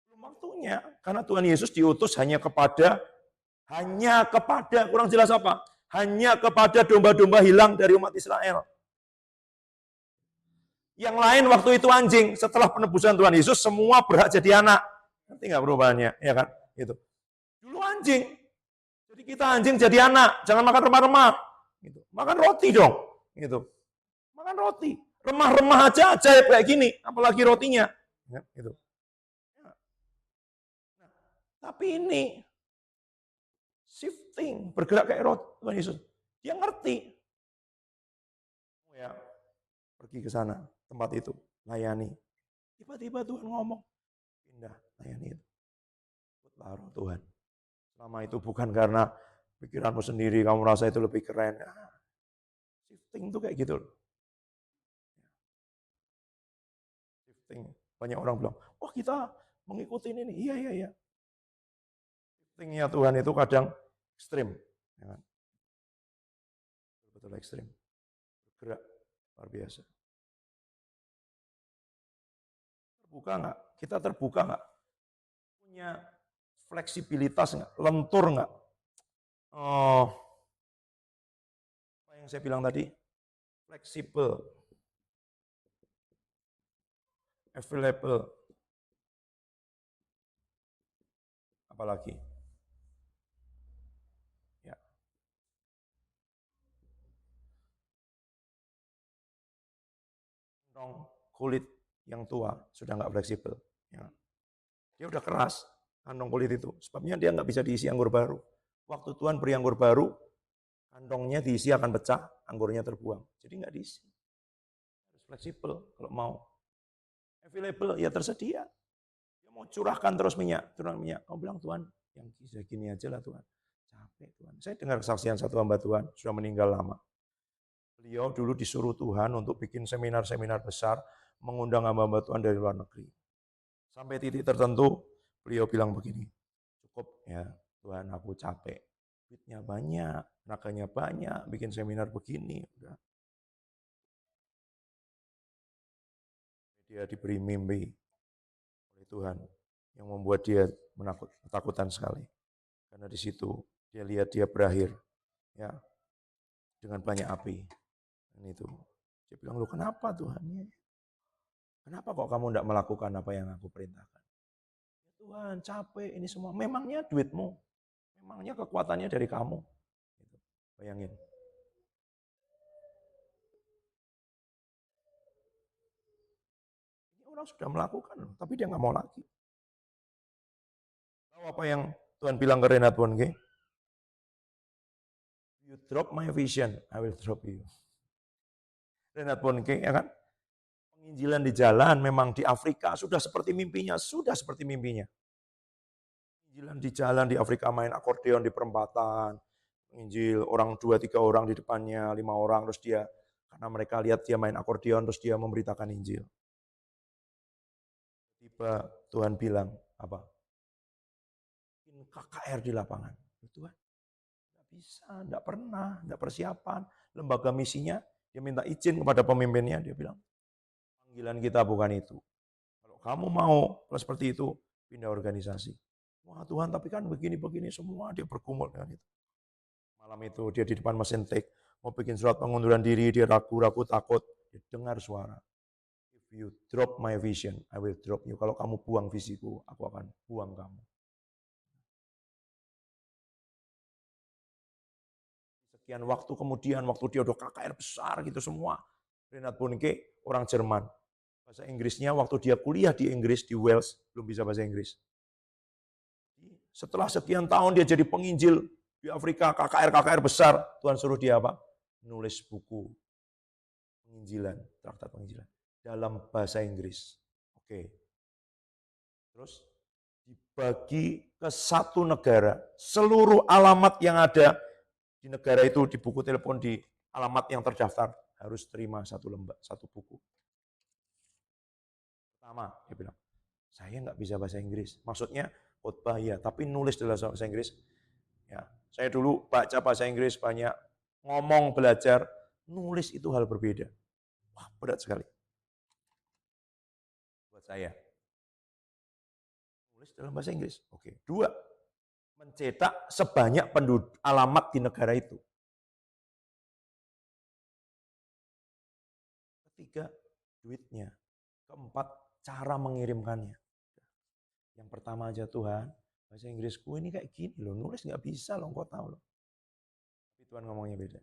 Belum waktunya. Karena Tuhan Yesus diutus hanya kepada, kurang jelas apa? Hanya kepada domba-domba hilang dari umat Israel. Yang lain waktu itu anjing. Setelah penebusan Tuhan Yesus, semua berhak jadi anak. Nanti nggak perubahannya, ya kan? Itu. Dulu anjing. Jadi kita anjing jadi anak. Jangan makan remah-remah. Gitu. Makan roti dong. Gitu. Makan roti. Remah-remah aja ajaib kayak gini. Apalagi rotinya. Ya, gitu. Nah, tapi ini shifting. Bergerak kayak roti. Tuhan Yesus. Dia ngerti. Ya, pergi ke sana. Tempat itu. Layani. Tiba-tiba Tuhan ngomong. Pindah. Layani itu. Lalu Tuhan. Selama itu bukan karena pikiranmu sendiri, kamu merasa itu lebih keren. Shifting itu kayak gitu loh. Shifting. Banyak orang bilang, wah kita mengikuti ini. Iya. Shiftingnya Tuhan itu kadang ekstrim. Ya kan? Betul ekstrim. Bergerak. Luar biasa. Terbuka nggak? Kita terbuka nggak? Punya fleksibilitas nggak? Lentur nggak? Apa yang saya bilang tadi? Fleksibel. Available. Apalagi? Ya. Kulit yang tua sudah nggak fleksibel. Ya. Dia udah keras, kantong kulit itu. Sebabnya dia nggak bisa diisi anggur baru. Waktu Tuhan beri anggur baru, kantongnya diisi akan pecah, anggurnya terbuang. Jadi nggak diisi. Harus fleksibel kalau mau. Available, ya tersedia. Dia mau curahkan terus minyak. Kamu bilang, Tuhan, yang gini aja lah Tuhan. Capek Tuhan. Saya dengar kesaksian satu hamba Tuhan, sudah meninggal lama. Beliau dulu disuruh Tuhan untuk bikin seminar-seminar besar, mengundang hamba-hamba Tuhan dari luar negeri. Sampai titik tertentu, beliau bilang begini, cukup ya Tuhan, aku capek. Duitnya banyak, tenaganya banyak, bikin seminar begini. Udah. Dia diberi mimpi oleh Tuhan yang membuat dia ketakutan sekali. Karena di situ dia lihat dia berakhir ya dengan banyak api. Dan itu dia bilang, "Lu kenapa Tuhan? Kenapa kok kamu tidak melakukan apa yang aku perintahkan?" Ya Tuhan, capek ini semua. Memangnya duitmu? Memangnya kekuatannya dari kamu? Gitu. Bayangin. Ini orang sudah melakukan, tapi dia nggak mau lagi. Tahu apa yang Tuhan bilang ke Reinhard Bonnke? You drop my vision, I will drop you. Reinhard Bonnke, ya kan? Penginjilan di jalan memang di Afrika sudah seperti mimpinya, Penginjilan di jalan di Afrika, main akordeon di perempatan, penginjil orang 2-3 orang di depannya, 5 orang, terus dia, karena mereka lihat dia main akordeon, terus dia memberitakan Injil. Tiba Tuhan bilang, apa? KKR di lapangan. Tuhan, nggak bisa, nggak pernah, nggak persiapan. Lembaga misinya, dia minta izin kepada pemimpinnya, dia bilang, panggilan kita bukan itu. Kalau kamu mau seperti itu, pindah organisasi. Wah Tuhan, tapi kan begini-begini semua, dia bergumul dengan itu. Malam itu dia di depan mesin take, mau bikin surat pengunduran diri, dia ragu-ragu, takut. Dia dengar suara, if you drop my vision, I will drop you. Kalau kamu buang visiku, aku akan buang kamu. Sekian waktu kemudian, waktu dia udah KKR besar gitu semua, Reinhard Bonnke orang Jerman. Bahasa Inggrisnya waktu dia kuliah di Inggris, di Wales, belum bisa bahasa Inggris. Setelah sekian tahun dia jadi penginjil di Afrika, KKR besar, Tuhan suruh dia apa? Nulis buku penginjilan, traktat penginjilan dalam bahasa Inggris. Oke. Terus dibagi ke satu negara, seluruh alamat yang ada di negara itu, di buku telepon, di alamat yang terdaftar, harus terima satu buku. Pertama, dia bilang, saya nggak bisa bahasa Inggris. Maksudnya khotbah ya, tapi nulis dalam bahasa Inggris. Ya, saya dulu baca bahasa Inggris banyak, ngomong belajar, nulis itu hal berbeda. Wah, berat sekali buat saya. Nulis dalam bahasa Inggris. Oke. 2, mencetak sebanyak penduduk alamat di negara itu. 3, duitnya. 4, cara mengirimkannya. Yang pertama aja Tuhan, bahasa Inggrisku ini kayak gini loh, nulis nggak bisa loh, engkau tahu loh. Tapi Tuhan ngomongnya beda.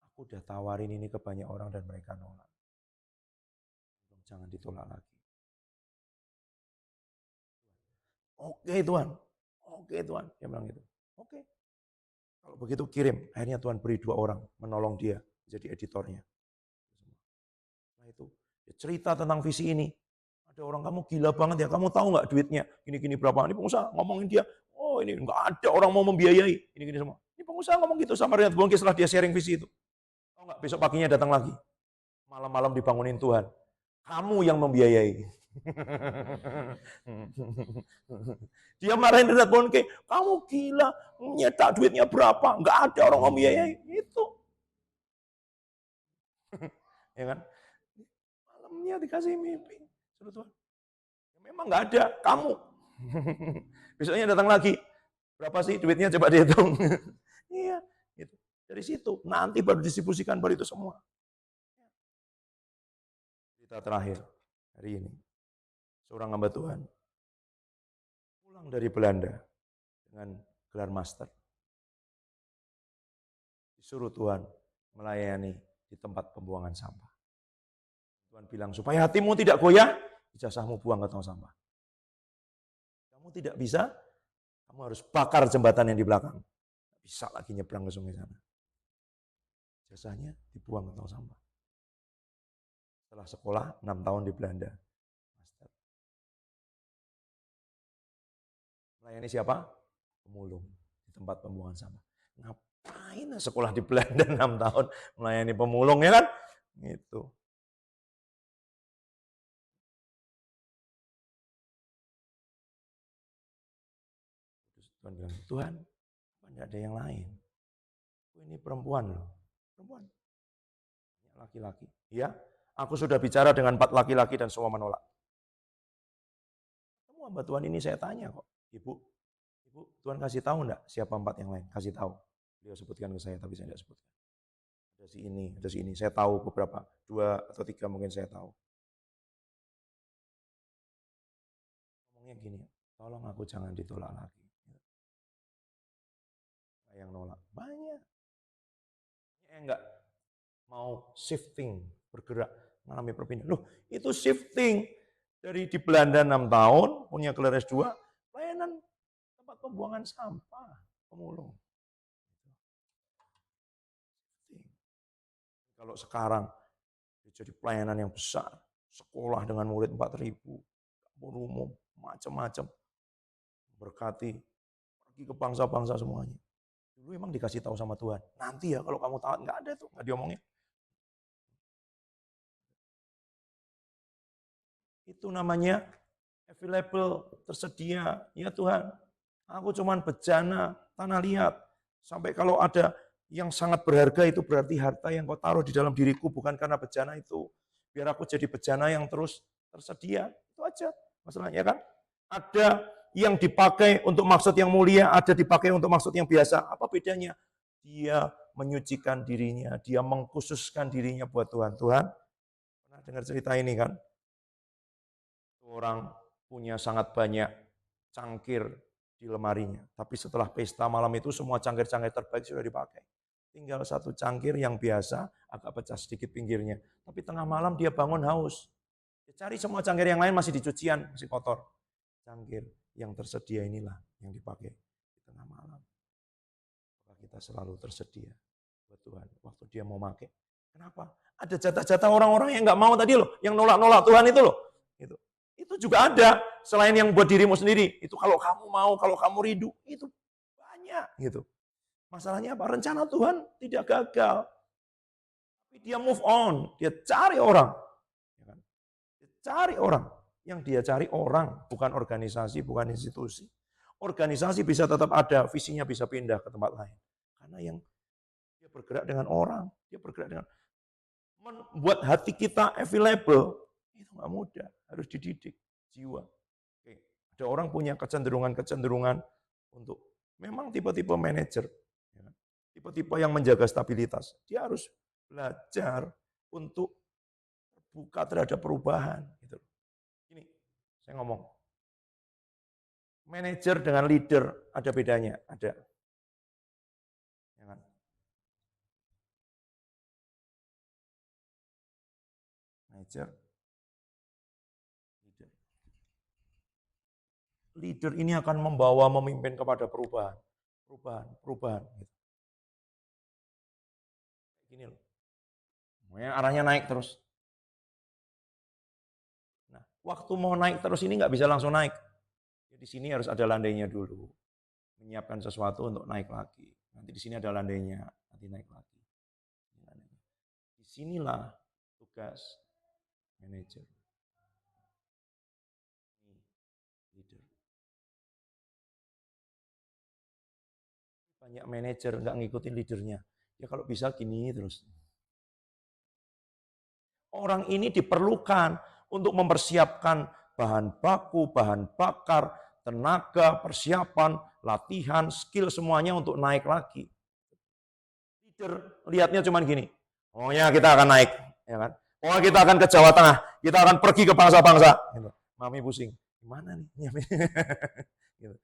Aku udah tawarin ini ke banyak orang dan mereka nolak. Jangan ditolak lagi. Oke Tuhan, oke Tuhan, dia bilang gitu. Oke, kalau begitu kirim. Akhirnya Tuhan beri 2 orang menolong dia jadi editornya. Nah itu, dia cerita tentang visi ini. Ada orang, kamu gila banget ya, kamu tahu nggak duitnya gini-gini berapa? Ini pengusaha ngomongin dia, oh ini nggak ada orang mau membiayai, ini-gini semua. Ini pengusaha ngomong gitu sama Reinhard Bonnke setelah dia sharing visi itu. Tahu nggak, besok paginya datang lagi. Malam-malam dibangunin Tuhan. Kamu yang membiayai. Dia marahin Reinhard Bonnke, kamu gila, nyetak duitnya berapa? Nggak ada orang mau membiayai. Itu. Ya kan? Malamnya dikasih mimpi. Suruh Tuhan. Memang nggak ada, kamu. Besoknya datang lagi. Berapa sih duitnya, coba dihitung. Iya, gitu. Dari situ nanti baru distribusikan baru itu semua. Cerita terakhir hari ini, seorang hamba Tuhan pulang dari Belanda dengan gelar master. Disuruh Tuhan melayani di tempat pembuangan sampah. Tuhan bilang, supaya hatimu tidak goyah, ijazahmu buang ke tong sampah. Kamu tidak bisa, kamu harus bakar jembatan yang di belakang. Tidak bisa lagi nyebrang ke sungai sana. Ijazahnya dibuang ke tong sampah. Setelah sekolah 6 tahun di Belanda. Master. Melayani siapa? Pemulung di tempat pembuangan sampah. Main sekolah di Belanda 6 tahun melayani pemulung ya kan? Gitu. Terus Tuhan bilang, Tuhan, tidak ada yang lain. Ini perempuan loh, perempuan. Laki-laki. Ya, aku sudah bicara dengan 4 laki-laki dan semua menolak. Kamu hamba Tuhan ini saya tanya kok, Ibu, Tuhan kasih tahu enggak siapa 4 yang lain? Kasih tahu. Beliau sebutkan ke saya, tapi saya tidak sebutkan. Ada si ini. Saya tahu beberapa, 2 atau 3 mungkin saya tahu. Ngomongnya gini, tolong aku jangan ditolak lagi. Yang nolak banyak. Enggak mau shifting, bergerak, mengalami perpindahan. Loh, itu shifting. Dari di Belanda 6 tahun, punya gelar S2, pelayanan tempat pembuangan sampah, pemulung. Kalau sekarang, jadi pelayanan yang besar, sekolah dengan murid 4.000, dapur umum, macam-macam, berkati, pergi ke bangsa-bangsa semuanya. Dulu emang dikasih tahu sama Tuhan, nanti ya kalau kamu taat, nggak ada tuh, nggak diomongin. Itu namanya available, tersedia. Ya Tuhan, aku cuman bejana, tanah liat. Sampai kalau ada yang sangat berharga itu berarti harta yang kau taruh di dalam diriku, bukan karena bejana itu. Biar aku jadi bejana yang terus tersedia. Itu aja masalahnya kan. Ada yang dipakai untuk maksud yang mulia, ada dipakai untuk maksud yang biasa. Apa bedanya? Dia menyucikan dirinya, dia mengkhususkan dirinya buat Tuhan. Tuhan, pernah dengar cerita ini kan? Orang punya sangat banyak cangkir di lemarinya. Tapi setelah pesta malam itu semua cangkir-cangkir terbaik sudah dipakai. Tinggal satu cangkir yang biasa, agak pecah sedikit pinggirnya. Tapi tengah malam dia bangun haus. Dia cari semua cangkir yang lain masih dicucian, masih kotor. Cangkir yang tersedia inilah yang dipakai di tengah malam. Maka kita selalu tersedia buat Tuhan. Waktu dia mau pakai. Kenapa? Ada jatah-jatah orang-orang yang nggak mau tadi loh, yang nolak-nolak Tuhan itu loh. Gitu. Itu juga ada, selain yang buat dirimu sendiri. Itu kalau kamu mau, kalau kamu rindu, itu banyak gitu. Masalahnya apa? Rencana Tuhan tidak gagal. Tapi dia move on, dia cari orang. Dia cari orang. Yang dia cari orang, bukan organisasi, bukan institusi. Organisasi bisa tetap ada, visinya bisa pindah ke tempat lain. Karena yang dia bergerak dengan orang, dia bergerak dengan membuat hati kita available. Itu nggak mudah, harus dididik jiwa. Oke. Ada orang punya kecenderungan-kecenderungan untuk memang tipe-tipe manajer, tipe-tipe yang menjaga stabilitas. Dia harus belajar untuk terbuka terhadap perubahan. Gitu. Ini saya ngomong, manajer dengan leader ada bedanya, ada. Manajer. Leader ini akan membawa, memimpin kepada perubahan. Perubahan. Gitu. Gini loh. Arahnya naik terus. Nah, waktu mau naik terus ini nggak bisa langsung naik. Di sini harus ada landainya dulu. Menyiapkan sesuatu untuk naik lagi. Nanti di sini ada landainya, nanti naik lagi. Disinilah tugas manajer. Banyak manajer nggak ngikutin leadernya. Ya kalau bisa gini terus. Orang ini diperlukan untuk mempersiapkan bahan baku, bahan bakar, tenaga, persiapan, latihan, skill semuanya untuk naik lagi. Leader lihatnya cuma gini. Pokoknya kita akan naik, ya kan? Pokoknya kita akan ke Jawa Tengah, kita akan pergi ke bangsa-bangsa. Gitu. Mami pusing. Gimana nih? Gitu.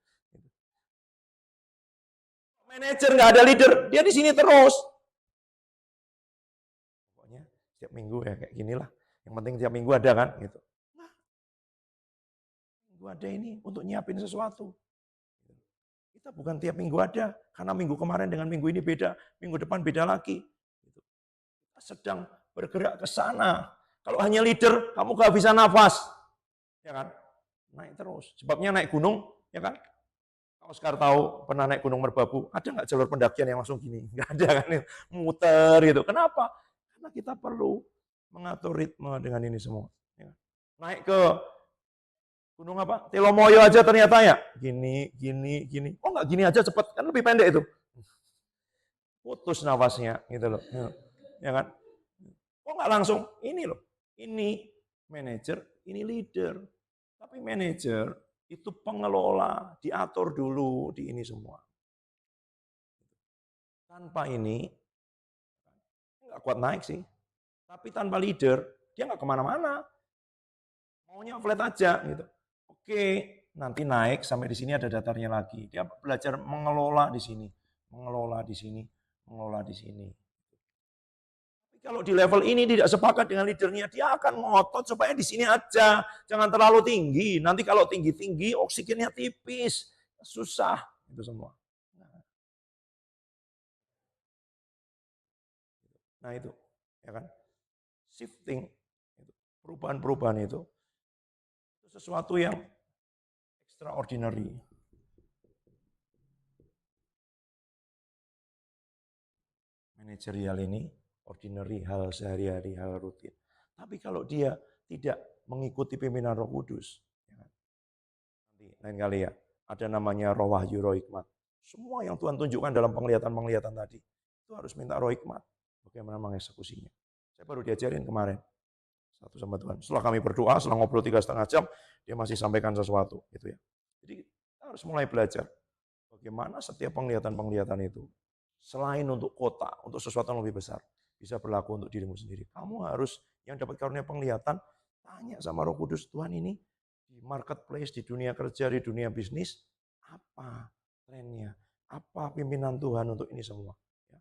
Manajer nggak ada leader, dia di sini terus. Pokoknya setiap minggu ya kayak ginilah. Yang penting tiap minggu ada kan, gitu. Nah, minggu ada ini untuk nyiapin sesuatu. Kita bukan tiap minggu ada, karena minggu kemarin dengan minggu ini beda, minggu depan beda lagi. Kita sedang bergerak ke sana. Kalau hanya leader, kamu gak bisa nafas, ya kan? Naik terus. Sebabnya naik gunung, ya kan? Oscar tahu pernah naik Gunung Merbabu, ada nggak jalur pendakian yang langsung gini? Nggak ada kan, muter gitu. Kenapa? Karena kita perlu mengatur ritme dengan ini semua. Ya. Naik ke gunung apa? Telomoyo aja ternyata ya. Gini, gini, gini. Oh nggak gini aja cepet, kan lebih pendek itu. Putus nafasnya gitu loh. Ya kan? Oh nggak langsung, ini loh. Ini manajer, ini leader. Tapi manajer itu pengelola, diatur dulu di ini semua. Tanpa ini, nggak kuat naik sih. Tapi tanpa leader, dia nggak kemana-mana. Maunya flat aja gitu. Oke, nanti naik sampai di sini ada datarnya lagi. Dia belajar mengelola di sini, mengelola di sini, mengelola di sini. Tapi kalau di level ini tidak sepakat dengan leadernya, dia akan ngotot supaya di sini aja, jangan terlalu tinggi. Nanti kalau tinggi-tinggi, oksigennya tipis, susah itu semua. Nah itu, ya kan? Shifting, perubahan-perubahan itu sesuatu yang extraordinary. Manajerial ini ordinary, hal sehari-hari, hal rutin. Tapi kalau dia tidak mengikuti pimpinan Roh Kudus, ya kan? Nanti lain kali ya, ada namanya roh wahyu, roh hikmat. Semua yang Tuhan tunjukkan dalam penglihatan-penglihatan tadi, itu harus minta roh hikmat. Bagaimana mengeksekusinya. Saya baru diajarin kemarin, satu sama Tuhan. Setelah kami berdoa, setelah ngobrol 3,5 jam, dia masih sampaikan sesuatu. Gitu ya. Jadi kita harus mulai belajar bagaimana setiap penglihatan-penglihatan itu, selain untuk kota, untuk sesuatu yang lebih besar, bisa berlaku untuk dirimu sendiri. Kamu harus, yang dapat karunia penglihatan, tanya sama Roh Kudus, Tuhan ini di marketplace, di dunia kerja, di dunia bisnis, apa trennya? Apa pimpinan Tuhan untuk ini semua? Ya.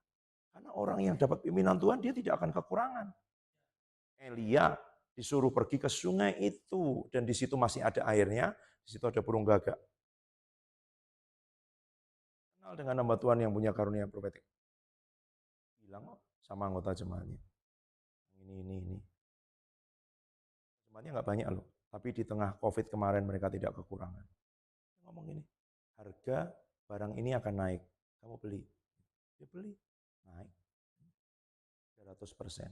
Karena orang yang dapat pimpinan Tuhan, dia tidak akan kekurangan. Elia disuruh pergi ke sungai itu, dan di situ masih ada airnya, di situ ada burung gagak. Kenal dengan hamba Tuhan yang punya karunia profetik. Bilang kok sama anggota jemaatnya. Ini. Jemaatnya nggak banyak loh. Tapi di tengah COVID kemarin mereka tidak kekurangan. Ngomong gini, harga barang ini akan naik. Kamu beli. Dia beli. Naik. 300%.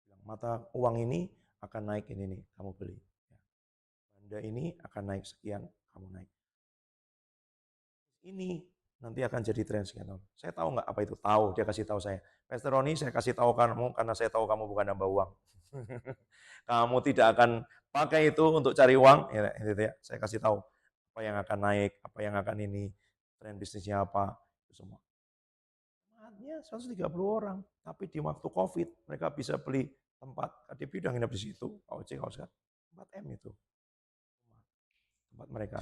Bilang, mata uang ini akan naik ini nih. Kamu beli. Benda ini akan naik sekian. Kamu naik. Ini nanti akan jadi tren sekian tahun. Saya tahu nggak apa itu? Tahu, dia kasih tahu saya. Pastor Roni, saya kasih tahu kamu karena saya tahu kamu bukan hamba uang. Kamu tidak akan pakai itu untuk cari uang, ya. Saya kasih tahu apa yang akan naik, apa yang akan ini, tren bisnisnya apa, itu semua. Jemaatnya 130 orang, tapi di waktu COVID mereka bisa beli tempat. KDP udah nginep di situ, KOC, tempat M itu, tempat mereka.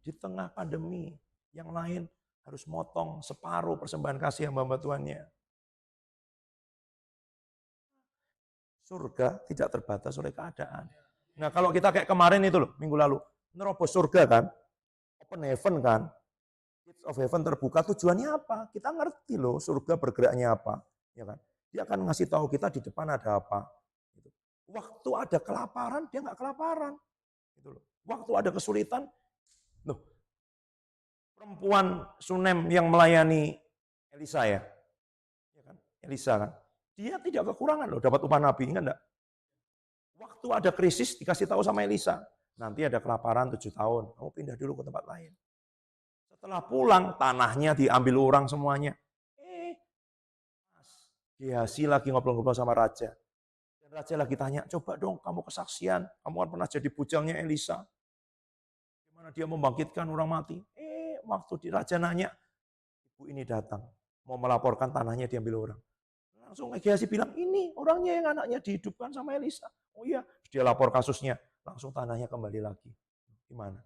Di tengah pandemi, yang lain harus motong separuh persembahan kasih hamba Tuhannya. Surga tidak terbatas oleh keadaan. Nah kalau kita kayak kemarin itu loh, minggu lalu, nerobos surga kan, open heaven kan, gates of heaven terbuka, tujuannya apa? Kita ngerti loh surga bergeraknya apa, ya kan? Dia akan ngasih tahu kita di depan ada apa. Waktu ada kelaparan, dia nggak kelaparan. Gitu loh. Waktu ada kesulitan, loh, perempuan Sunem yang melayani Elisa ya kan? Elisa kan, dia tidak kekurangan loh, dapat upah nabi, ingat enggak? Waktu ada krisis dikasih tahu sama Elisa, nanti ada kelaparan 7 tahun, kamu pindah dulu ke tempat lain. Setelah pulang, tanahnya diambil orang semuanya. Gehazi lagi ngobrol-ngobrol sama raja. Dan raja lagi tanya, coba dong kamu kesaksian, kamu kan pernah jadi bujangnya Elisa. Gimana dia membangkitkan orang mati. Waktu di raja nanya, ibu ini datang, mau melaporkan tanahnya diambil orang. Langsung Gehazi bilang, ini orangnya yang anaknya dihidupkan sama Elisa. Oh iya, dia lapor kasusnya, langsung tanahnya kembali lagi. Gimana?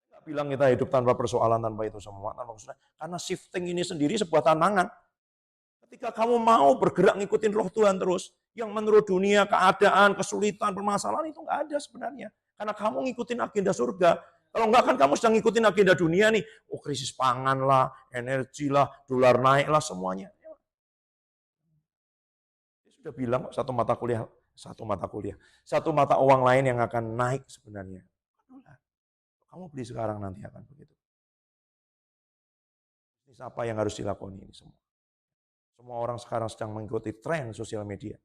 Nggak bilang kita hidup tanpa persoalan, tanpa itu semua. Tanpa karena shifting ini sendiri sebuah tantangan. Ketika kamu mau bergerak ngikutin roh Tuhan terus, yang menurut dunia, keadaan, kesulitan, permasalahan itu nggak ada sebenarnya. Karena kamu ngikutin agenda surga. Kalau enggak kan kamu sedang ngikutin agenda dunia nih. Oh krisis pangan lah, energi lah, dolar naik lah, semuanya. Dia sudah bilang satu mata kuliah, satu mata uang lain yang akan naik sebenarnya. Kamu beli sekarang nanti akan begitu. Ini apa yang harus dilakoni ini semua. Semua orang sekarang sedang mengikuti tren sosial media.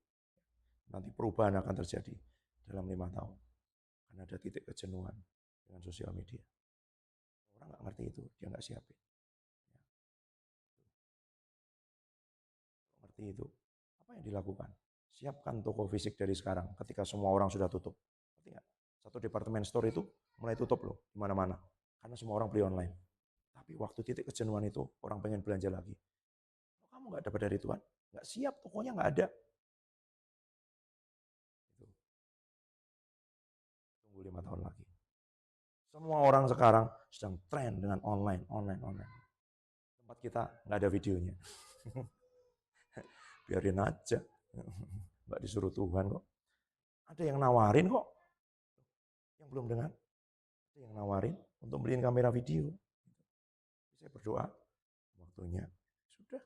Nanti perubahan akan terjadi dalam 5 tahun. Karena ada titik kejenuhan dengan sosial media. Orang nggak ngerti itu, dia nggak siapin. Ngerti itu. Apa yang dilakukan? Siapkan toko fisik dari sekarang ketika semua orang sudah tutup. Ngerti nggak? Satu departemen store itu mulai tutup loh, di mana-mana. Karena semua orang beli online. Tapi waktu titik kejenuhan itu, orang pengen belanja lagi. Kamu nggak dapat dari Tuhan? Nggak siap, tokonya nggak ada. Tunggu 5 tahun lagi. Semua orang sekarang sedang tren dengan online. Tempat kita nggak ada videonya. Biarin aja. Nggak disuruh Tuhan kok. Ada yang nawarin kok. Yang belum dengar. Ada yang nawarin untuk beliin kamera video. Saya berdoa. Waktunya sudah.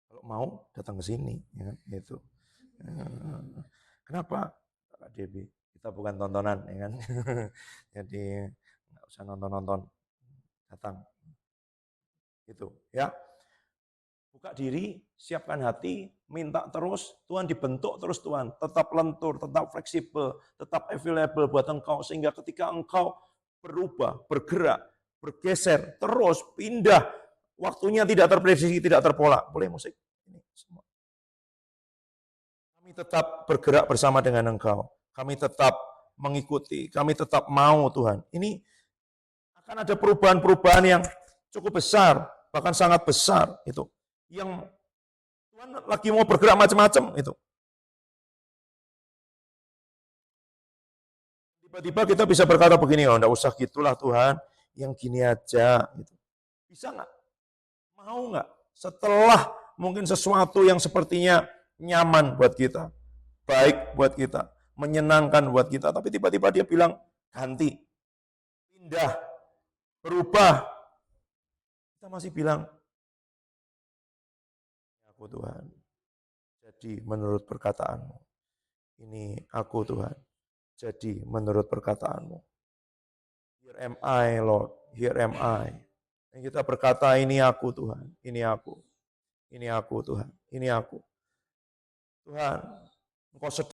Kalau mau datang ke sini. Ya, gitu. Kenapa? Kak Debbie, kita bukan tontonan. Ya kan? Jadi nggak usah nonton-nonton. Datang. Itu ya. Buka diri, siapkan hati, minta terus, Tuhan dibentuk terus Tuhan. Tetap lentur, tetap fleksibel, tetap available buat engkau. Sehingga ketika engkau berubah, bergerak, bergeser, terus pindah, waktunya tidak terprediksi, tidak terpola. Boleh musik? Ini semua. Kami tetap bergerak bersama dengan engkau. Kami tetap mengikuti, kami tetap mau Tuhan. Ini akan ada perubahan-perubahan yang cukup besar, bahkan sangat besar itu. Yang Tuhan lagi mau bergerak macam-macam itu. Tiba-tiba kita bisa berkata begini, oh enggak usah gitulah Tuhan, yang gini aja. Gitu. Bisa nggak? Mau nggak? Setelah mungkin sesuatu yang sepertinya nyaman buat kita, baik buat kita, menyenangkan buat kita, tapi tiba-tiba dia bilang ganti, pindah, berubah. Kita masih bilang, aku Tuhan, jadi menurut perkataanmu. Ini aku Tuhan, jadi menurut perkataanmu. Here am I, Lord, here am I. Dan kita berkata, ini aku Tuhan, ini aku Tuhan, ini aku. Tuhan, Engkau sedang